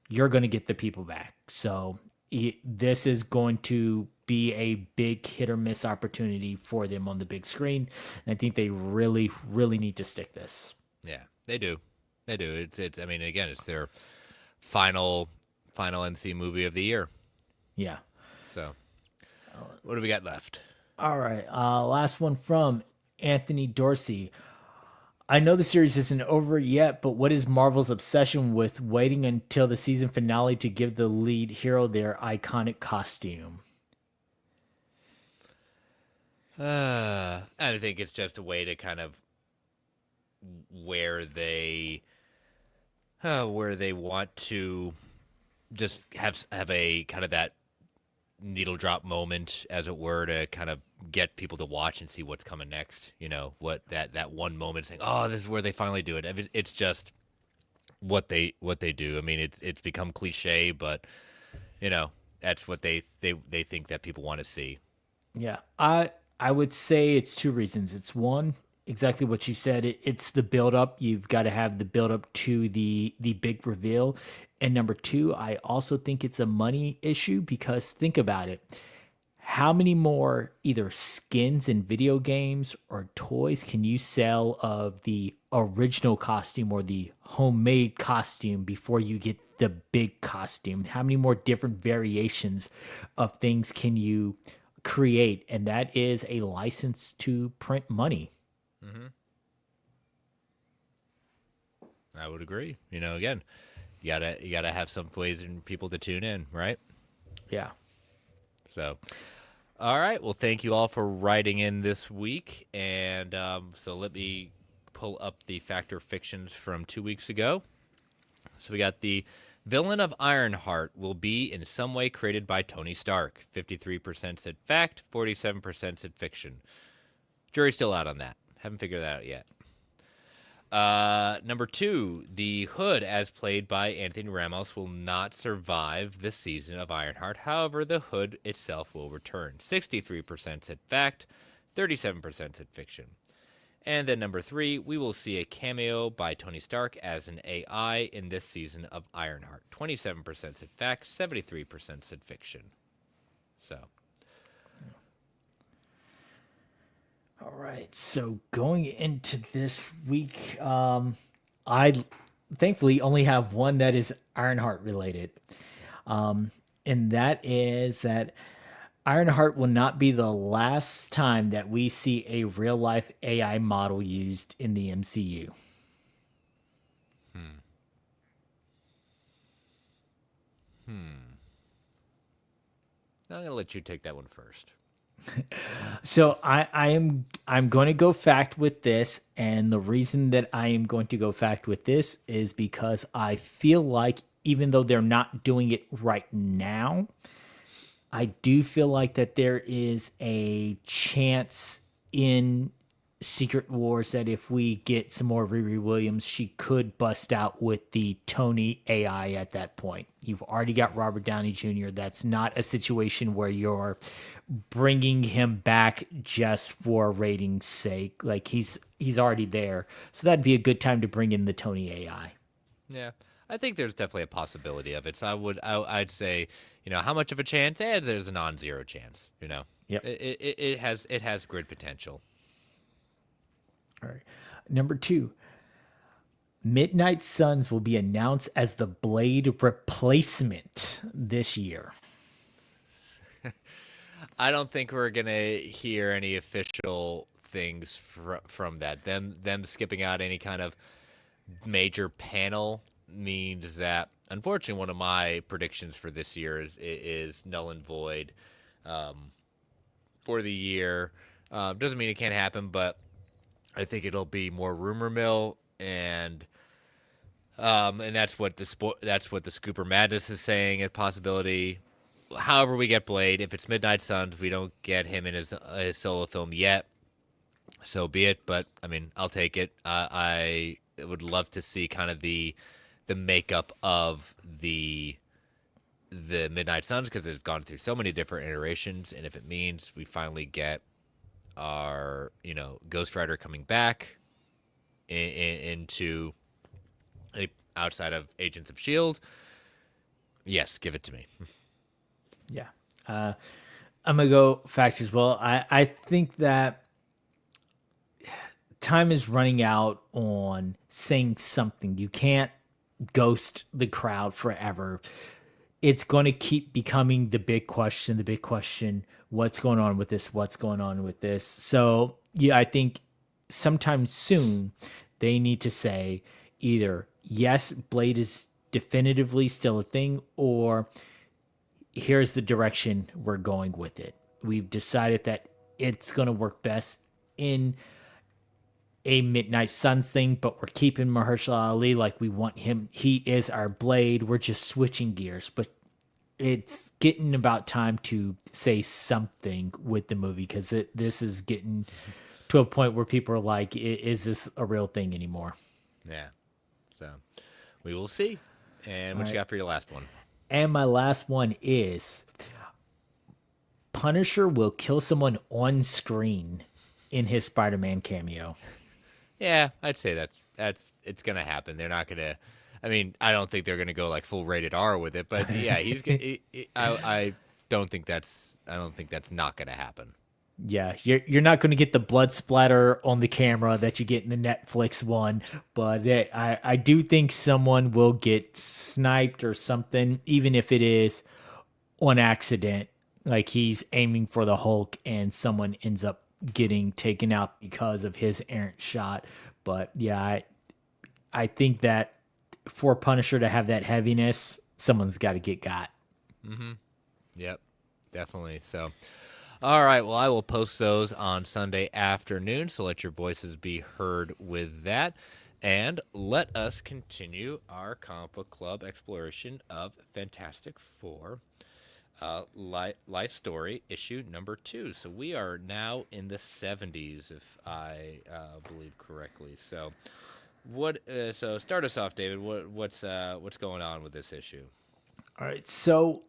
you're going to get the people back. So this is going to be a big hit or miss opportunity for them on the big screen. And I think they really, really need to stick this. Yeah, they do. They do. It's. I mean, again, it's their final MC movie of the year. Yeah. So, what do we got left? All right. Last one from Anthony Dorsey. I know the series isn't over yet, but what is Marvel's obsession with waiting until the season finale to give the lead hero their iconic costume? I think it's just a way to kind of where they want to just have a kind of that needle drop moment, as it were, to kind of get people to watch and see what's coming next. You know, what that one moment saying, "Oh, this is where they finally do it." I mean, it's just what they do. I mean, it's become cliche, but you know, that's what they think that people want to see. Yeah, I would say it's two reasons. It's one, exactly what you said. It's the build up. You've got to have the build up to the big reveal. And number two, I also think it's a money issue because think about it. How many more either skins in video games or toys can you sell of the original costume or the homemade costume before you get the big costume? How many more different variations of things can you create? And that is a license to print money. I would agree. You know, again, you gotta have some ways and people to tune in, right? Yeah. So, all right. Well, thank you all for writing in this week. And so let me pull up the Factor Fictions from 2 weeks ago. So we got the villain of Ironheart will be in some way created by Tony Stark. 53% said fact, 47% said fiction. Jury's still out on that. Haven't figured that out yet. Number 2, the Hood, as played by Anthony Ramos, will not survive this season of Ironheart. However, the Hood itself will return. 63% said fact, 37% said fiction. And then number 3, we will see a cameo by Tony Stark as an AI in this season of Ironheart. 27% said fact, 73% said fiction. So, All right. So going into this week, I thankfully only have one that is Ironheart related. And that is that Ironheart will not be the last time that we see a real life AI model used in the MCU. I'm going to let you take that one first. So I'm going to go fact with this, and the reason that I am going to go fact with this is because I feel like even though they're not doing it right now, I do feel like that there is a chance in Secret Wars that if we get some more Riri Williams, she could bust out with the Tony AI at that point. You've already got Robert Downey Jr. That's not a situation where you're bringing him back just for ratings sake. Like he's already there. So that'd be a good time to bring in the Tony AI. Yeah, I think there's definitely a possibility of it. So I'd say, how much of a chance? There's a non-zero chance. Yep. It has great potential. All right. Number 2, Midnight Suns will be announced as the Blade replacement this year. I don't think we're gonna hear any official things from that. Them skipping out any kind of major panel means that, unfortunately, one of my predictions for this year is null and void for the year. Doesn't mean it can't happen, but I think it'll be more rumor mill, and that's what the Scooper Madness is saying a possibility. However, we get Blade. If it's Midnight Suns, we don't get him in his solo film yet. So be it. But I mean, I'll take it. I would love to see kind of the makeup of the Midnight Suns, because it's gone through so many different iterations, and if it means we finally get our Ghost Rider coming back into outside of Agents of Shield, yes, give it to me. Yeah. I'm going to go facts as well. I think that time is running out on saying something. You can't ghost the crowd forever. It's going to keep becoming the big question, what's going on with this? What's going on with this? So, yeah, I think sometime soon they need to say either, yes, Blade is definitively still a thing, or here's the direction we're going with it. We've decided that it's going to work best in a Midnight Suns thing, but we're keeping Mahershala Ali like we want him. He is our Blade. We're just switching gears, but it's getting about time to say something with the movie, because this is getting to a point where people are like, is this a real thing anymore? Yeah. So we will see. And what you got for your last one? And my last one is Punisher will kill someone on screen in his Spider-Man cameo. Yeah, I'd say it's gonna happen. They're not gonna. I mean, I don't think they're gonna go like full rated R with it, but yeah, I don't think that's not gonna happen. Yeah, you're not going to get the blood splatter on the camera that you get in the Netflix one, but I do think someone will get sniped or something, even if it is on accident. Like he's aiming for the Hulk and someone ends up getting taken out because of his errant shot. But yeah, I think that for Punisher to have that heaviness, someone's got to get got. Mm-hmm. Yep. definitely. So, all right. Well, I will post those on Sunday afternoon. So let your voices be heard with that. And let us continue our comic book club exploration of Fantastic Four. Life Story issue number 2. So we are now in the 70s, if I believe correctly. So what? So start us off, David. What's going on with this issue? All right, so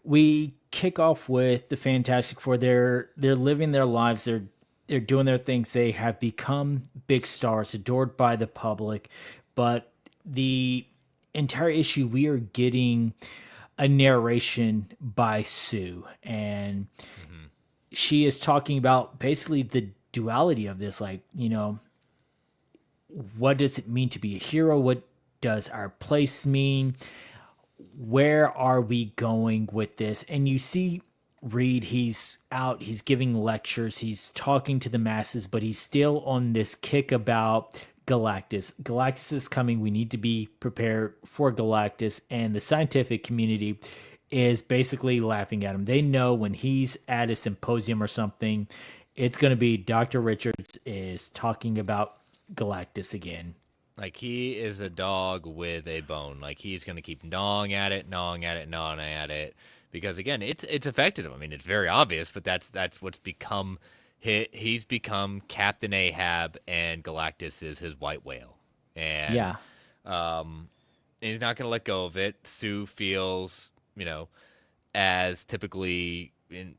we kick off with the Fantastic Four. They're living their lives. They're doing their things. They have become big stars, adored by the public. But the entire issue, we are getting a narration by Sue, and Mm-hmm. she is talking about basically the duality of this. Like, what does it mean to be a hero? What does our place mean? Where are we going with this? And you see Reed, he's out, he's giving lectures, he's talking to the masses, but he's still on this kick about Galactus. Galactus is coming. We need to be prepared for Galactus. And the scientific community is basically laughing at him. They know when he's at a symposium or something, it's going to be Dr. Richards is talking about Galactus again. Like he is a dog with a bone. Like he's gonna keep gnawing at it, gnawing at it, gnawing at it, because again, it's affected him. I mean, it's very obvious, but that's what's become. He's become Captain Ahab, and Galactus is his white whale, and Yeah. um, he's not gonna let go of it. Sue feels, as typically.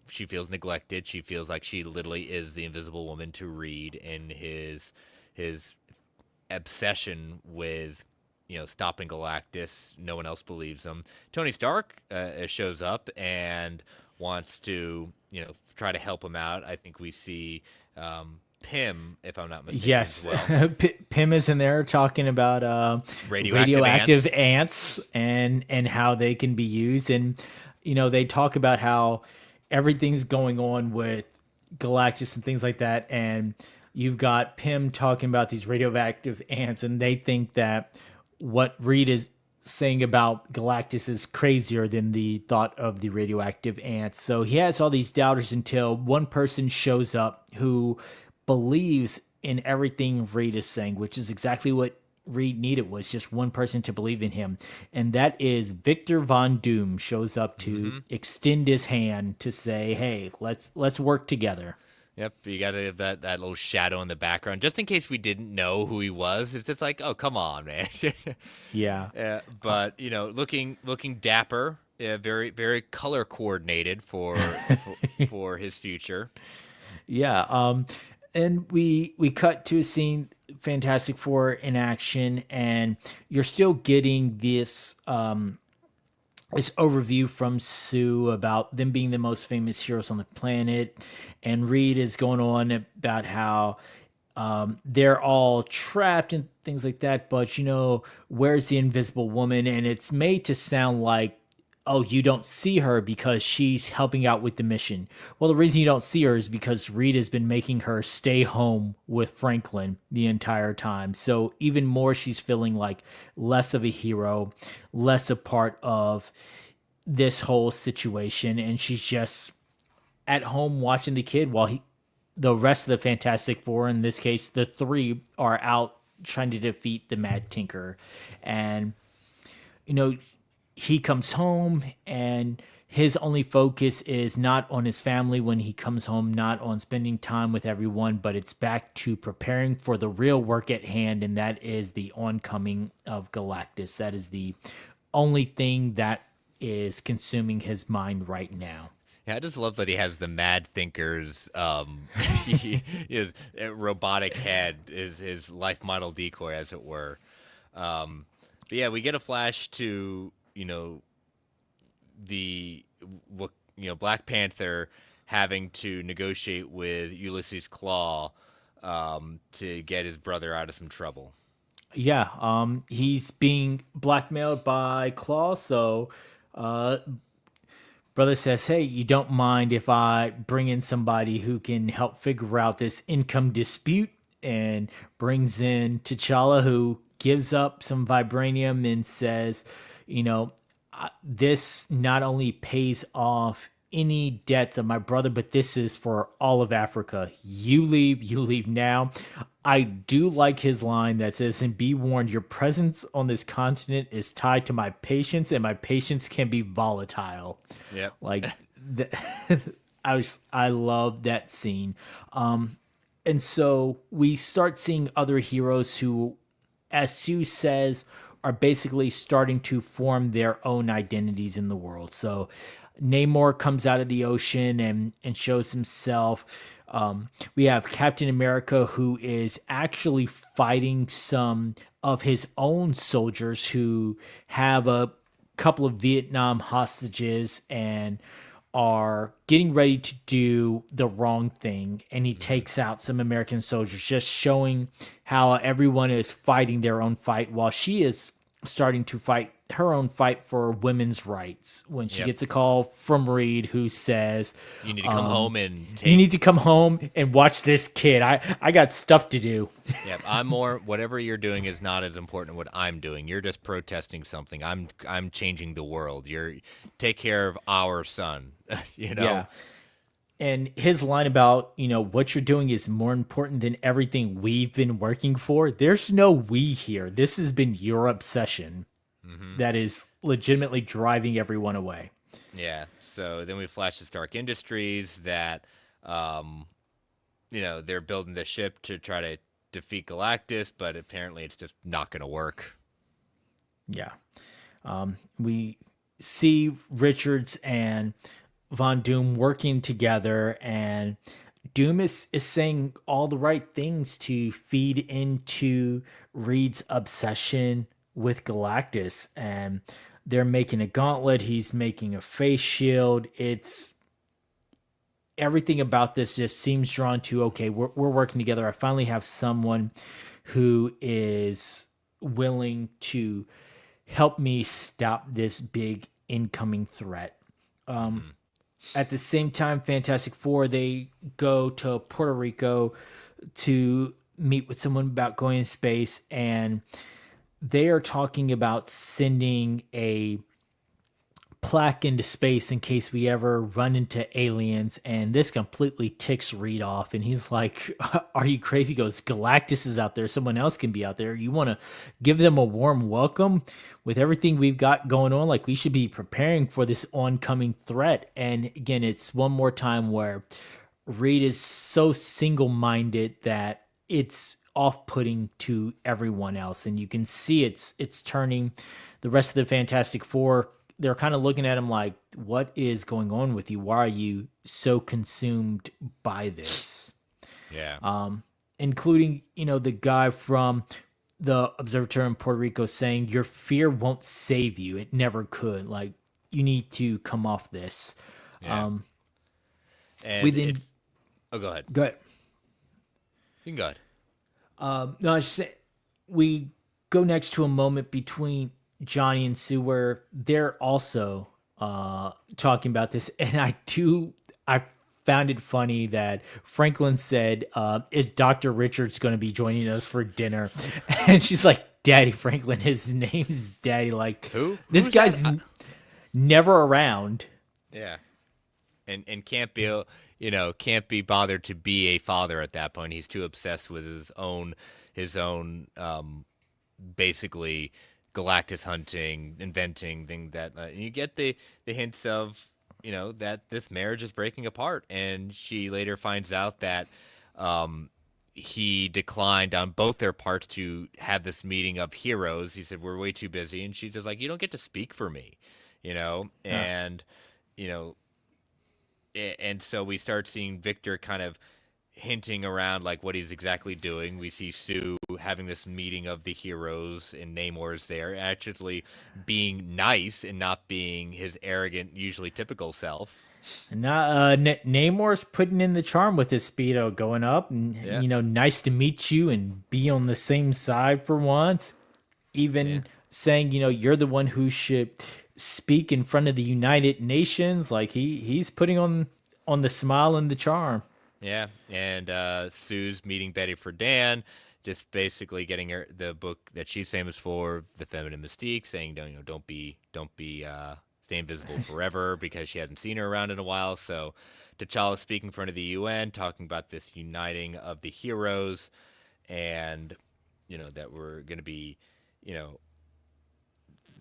She feels neglected. She feels like she literally is the Invisible Woman to Reed in his obsession with stopping Galactus. No one else believes him. Tony Stark shows up and wants to try to help him out. I think we see Pym, if I'm not mistaken, as Yes, well. Pym is in there talking about Radioactive radioactive ants. ants and how they can be used, and they talk about how everything's going on with Galactus and things like that, and you've got Pym talking about these radioactive ants, and they think that what Reed is saying about Galactus is crazier than the thought of the radioactive ants. So he has all these doubters until one person shows up who believes in everything Reed is saying, which is exactly what Reed needed, was just one person to believe in him. And that is Victor Von Doom shows up to Mm-hmm. extend his hand to say, "Hey, let's work together." Yep, you got to have that little shadow in the background, just in case we didn't know who he was. It's just like, oh, come on, man. Yeah. But looking dapper, very very color coordinated for his future. Yeah. And we cut to a scene, Fantastic Four in action, and you're still getting this overview from Sue about them being the most famous heroes on the planet, and Reed is going on about how they're all trapped and things like that. But where's the Invisible Woman? And it's made to sound like, oh, you don't see her because she's helping out with the mission. Well, the reason you don't see her is because Reed has been making her stay home with Franklin the entire time. So even more, she's feeling like less of a hero, less a part of this whole situation, and she's just at home watching the kid while the rest of the Fantastic Four, in this case, the three, are out trying to defeat the Mad Tinker. And, you know, he comes home and his only focus is not on his family when he comes home, not on spending time with everyone, but it's back to preparing for the real work at hand, and that is the oncoming of Galactus. That is the only thing that is consuming his mind right now. Yeah, I just love that he has the Mad Thinker's his robotic head, his life model decoy, as it were. But yeah, we get a flash to the what Black Panther having to negotiate with Ulysses Claw to get his brother out of some trouble. Yeah, he's being blackmailed by Claw, so brother says, "Hey, you don't mind if I bring in somebody who can help figure out this income dispute?" And brings in T'Challa, who gives up some vibranium and says, "This not only pays off any debts of my brother, but this is for all of Africa. You leave now. I do like his line that says, and be warned, your presence on this continent is tied to my patience, and my patience can be volatile. Yep. Like, the, I love that scene. And so we start seeing other heroes who, as Sue says, are basically starting to form their own identities in the world. So Namor comes out of the ocean and shows himself. We have Captain America, who is actually fighting some of his own soldiers who have a couple of Vietnam hostages and are getting ready to do the wrong thing, and he Hmm. takes out some American soldiers, just showing how everyone is fighting their own fight while she is starting to fight her own fight for women's rights when she Yep. gets a call from Reed who says, You need to come home and you take. need to come home and watch this kid. I got stuff to do. Yep. I'm more. Whatever you're doing is not as important what I'm doing. You're just protesting something. I'm changing the world. You're take care of our son. you know. Yeah. And his line about, what you're doing is more important than everything we've been working for. There's no we here. This has been your obsession Hmm. that is legitimately driving everyone away. Yeah. So then we flash to Stark Industries that, um, they're building the ship to try to defeat Galactus, but apparently it's just not going to work. Yeah. We see Richards and Von Doom working together, and Doom is saying all the right things to feed into Reed's obsession with Galactus. And they're making a gauntlet, he's making a face shield. It's everything about this just seems drawn to, okay, we're working together. I finally have someone who is willing to help me stop this big incoming threat. Hmm. At the same time, Fantastic Four, they go to Puerto Rico to meet with someone about going in space, and they are talking about sending a plaque into space in case we ever run into aliens. And this completely ticks Reed off, and he's like, are you crazy? He goes, Galactus is out there, someone else can be out there. You want to give them a warm welcome with everything we've got going on? Like, we should be preparing for this oncoming threat. And again, it's one more time where Reed is so single-minded that it's off-putting to everyone else, and you can see it's turning the rest of the Fantastic Four. They're kind of looking at him like, what is going on with you? Why are you so consumed by this? Yeah. Including, the guy from the observatory in Puerto Rico saying, your fear won't save you. It never could. Like, you need to come off this. Yeah. We And then it's. Oh, go ahead. go ahead. You can go ahead. No, I just say we go next to a moment between Johnny and Sue where they're also talking about this, and I found it funny that Franklin said, "Is Doctor Richards going to be joining us for dinner?" And she's like, "Daddy Franklin, his name's Daddy." Like, Who? this Who's that? guy's never around. Yeah. And can't be can't be bothered to be a father at that point. He's too obsessed with his own basically Galactus hunting, inventing thing that you get the hints of that this marriage is breaking apart, and she later finds out that um he declined on both their parts to have this meeting of heroes. He said we're way too busy, and she's just like, you don't get to speak for me, Yeah. and you know and so we start seeing Victor kind of hinting around like what he's exactly doing. We see Sue having this meeting of the heroes, and Namor's there, actually being nice and not being his arrogant, usually typical self. And now, Namor's putting in the charm with his speedo going up, and Yeah, nice to meet you and be on the same side for once. yeah, Even saying, you're the one who should speak in front of the United Nations. Like, he's putting on the smile and the charm. yeah. And Sue's meeting Betty for Dan, just basically getting her the book that she's famous for, The Feminine Mystique, saying don't be stay invisible forever because she hasn't seen her around in a while. So T'Challa speaking in front of the UN, talking about this uniting of the heroes, and that we're going to be, you know,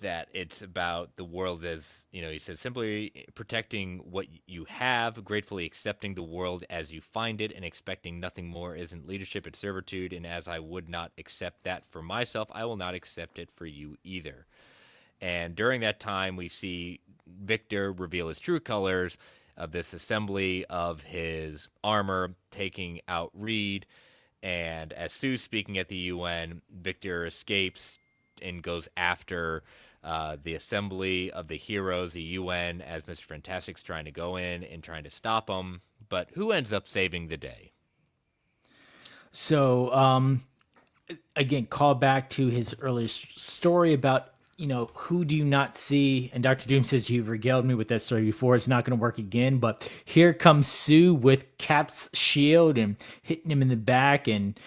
that it's about the world as, he says, simply protecting what you have, gratefully accepting the world as you find it, and expecting nothing more isn't leadership, it's servitude. And as I would not accept that for myself, I will not accept it for you either. And during that time, we see Victor reveal his true colors of this assembly of his armor, taking out Reed. And as Sue's speaking at the UN, Victor escapes and goes after the assembly of the heroes, the UN, as Mr. Fantastic's trying to go in and trying to stop him. But who ends up saving the day? So, again, call back to his earlier story about, who do you not see? And Dr. Doom says, you've regaled me with that story before. It's not going to work again. But here comes Sue with Cap's shield and hitting him in the back. And,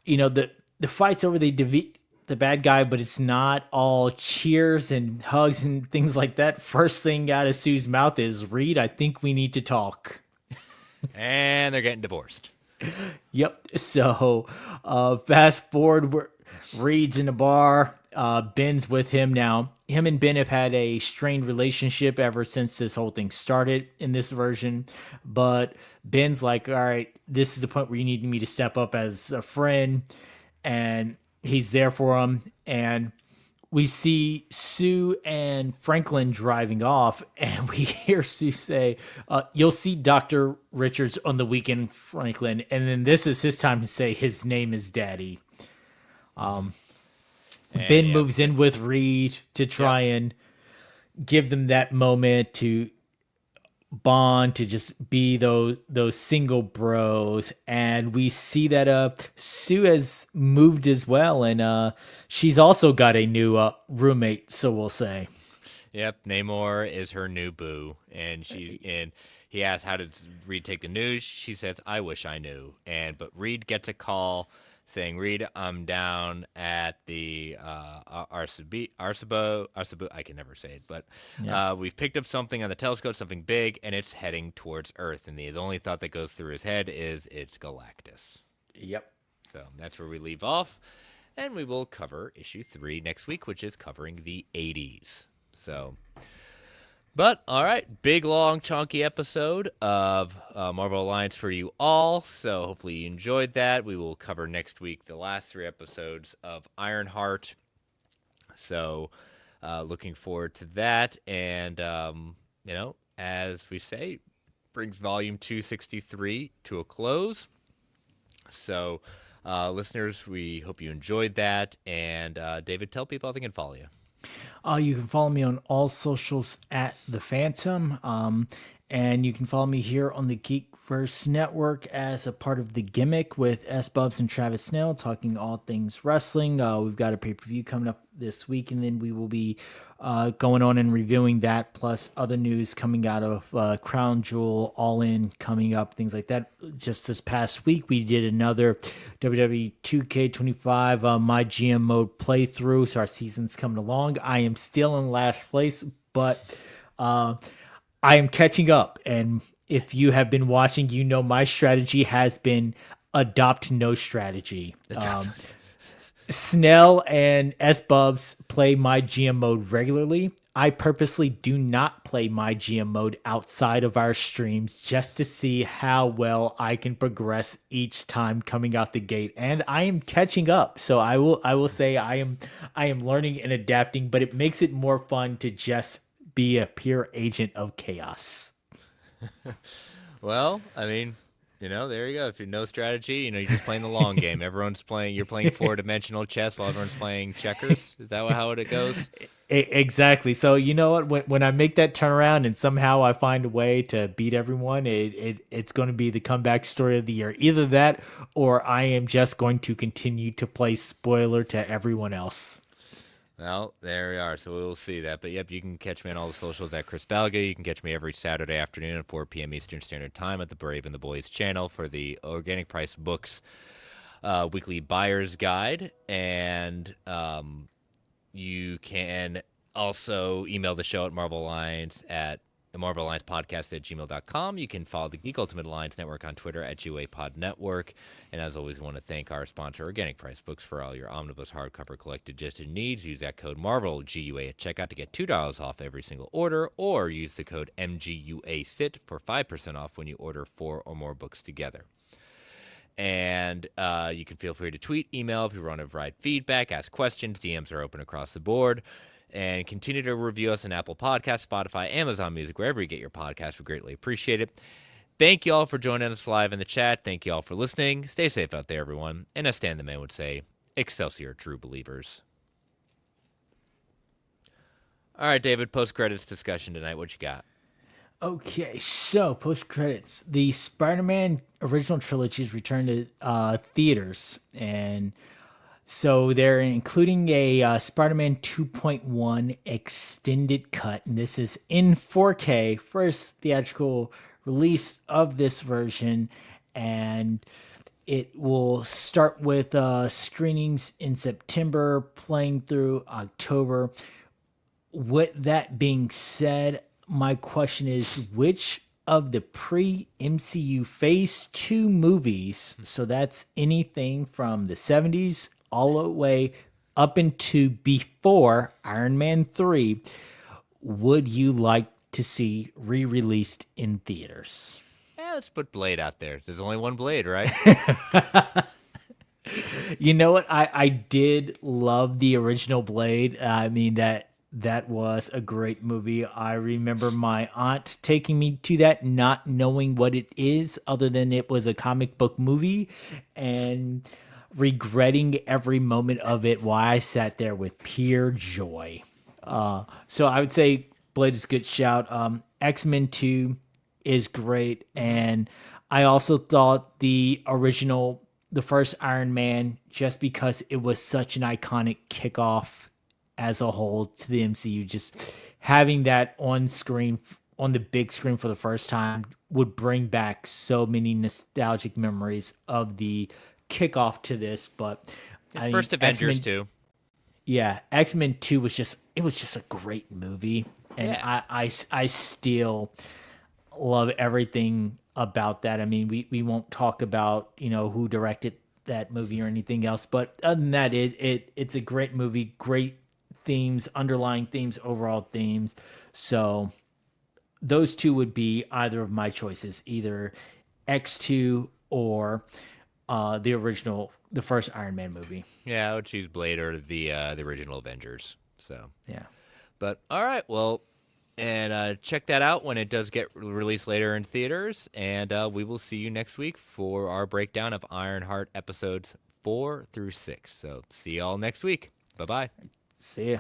the fight's over. They defeat the bad guy, but it's not all cheers and hugs and things like that. First thing out of Sue's mouth is, Reed, I think we need to talk. And they're getting divorced. Yep. So fast forward, Reed's in the bar. Ben's with him now. Him and Ben have had a strained relationship ever since this whole thing started in this version. But Ben's like, all right, this is the point where you need me to step up as a friend. And he's there for him. And we see Sue and Franklin driving off, and we hear Sue say, you'll see Dr. Richards on the weekend, Franklin. And then this is his time to say his name is Daddy. Ben moves in with Reed to try and give them that moment to bond, to just be those single bros. And we see that Sue has moved as well, and she's also got a new roommate, so we'll say. Yep, Namor is her new boo, and he asks, how did Reed take the news? She says, I wish I knew. But Reed gets a call saying, Reed, I'm down at the Arecibo, I can never say it, but we've picked up something on the telescope, something big, and it's heading towards Earth. And the only thought that goes through his head is it's Galactus. Yep. So that's where we leave off. And we will cover issue 3 next week, which is covering the 80s. So, but all right, big, long, chunky episode of Marvel Alliance for you all. So hopefully you enjoyed that. We will cover next week the last 3 episodes of Ironheart. So looking forward to that. And, as we say, brings volume 263 to a close. So listeners, we hope you enjoyed that. And David, tell people how they can follow you. You can follow me on all socials at The Phantom. And you can follow me here on the Geekverse Network as a part of The Gimmick with S. Bubs and Travis Snell, talking all things wrestling. We've got a pay-per-view coming up this week, and then we will be going on and reviewing that, plus other news coming out of Crown Jewel, All In coming up, things like that. Just this past week, we did another WWE 2K25 My GM Mode playthrough, so our season's coming along. I am still in last place, but I am catching up, and if you have been watching, you know my strategy has been adopt no strategy. Snell and S-Bubs play My GM Mode regularly. I purposely do not play My GM Mode outside of our streams just to see how well I can progress each time coming out the gate. And I am catching up. So I will say I am learning and adapting, but it makes it more fun to just be a pure agent of chaos. Well, I mean, there you go. If you know strategy, you're just playing the long game. You're playing 4-dimensional chess while everyone's playing checkers. Is that how it goes? Exactly. So you know what? When I make that turnaround and somehow I find a way to beat everyone, it's going to be the comeback story of the year. Either that, or I am just going to continue to play spoiler to everyone else. Well, there we are. So we'll see that. But yep, you can catch me on all the socials at Chris Balga. You can catch me every Saturday afternoon at 4 p.m. Eastern Standard Time at the Brave and the Boys channel for the Organic Price Books weekly buyer's guide. And you can Also, email the show at marvelalliance@gmail.com. You can follow the Geek Ultimate Alliance Network on Twitter at GUAPod Network. And as always, we want to thank our sponsor, Organic Price Books, for all your omnibus hardcover collected digital needs. Use that code MARVEL, GUA, at checkout to get $2 off every single order, or use the code MGUASIT for 5% off when you order 4 or more books together. And you can feel free to tweet, email if you want to provide feedback, ask questions. DMs are open across the board. And continue to review us on Apple Podcasts, Spotify, Amazon Music, wherever you get your podcasts. We greatly appreciate it. Thank you all for joining us live in the chat. Thank you all for listening. Stay safe out there, everyone. And as Stan the Man would say, Excelsior, true believers. All right, David, post-credits discussion tonight. What you got? Okay, so post credits, the Spider-Man original trilogies returned to theaters, and so they're including a Spider-Man 2.1 extended cut, and this is in 4K, first theatrical release of this version, and it will start with screenings in September, playing through October. With that being said, my question is, which of the pre-MCU Phase 2 movies, so that's anything from the 70s all the way up into before Iron Man 3, would you like to see re-released in theaters? Yeah, let's put Blade out there. There's only one Blade, right? You know what? I did love the original Blade. I mean, that was a great movie. I remember my aunt taking me to that, not knowing what it is other than it was a comic book movie, and regretting every moment of it while I sat there with pure joy. So I would say Blade is a good shout. X-Men 2 is great. And I also thought the first Iron Man, just because it was such an iconic kickoff as a whole to the MCU, just having that on screen, on the big screen for the first time, would bring back so many nostalgic memories of the kickoff to this. But I mean, First Avengers, X-Men, too. yeah, X-Men 2 was just a great movie. And Yeah. I still love everything about that. I mean, we won't talk about, who directed that movie or anything else, but other than that, it's a great movie, great themes, underlying themes, overall themes. So those two would be either of my choices, either X2 or the first Iron Man movie. Yeah, I would choose Blade or the original Avengers. So, Yeah. but all right, well, and check that out when it does get released later in theaters. And we will see you next week for our breakdown of Ironheart episodes 4 through 6. So see you all next week. Bye bye. See ya.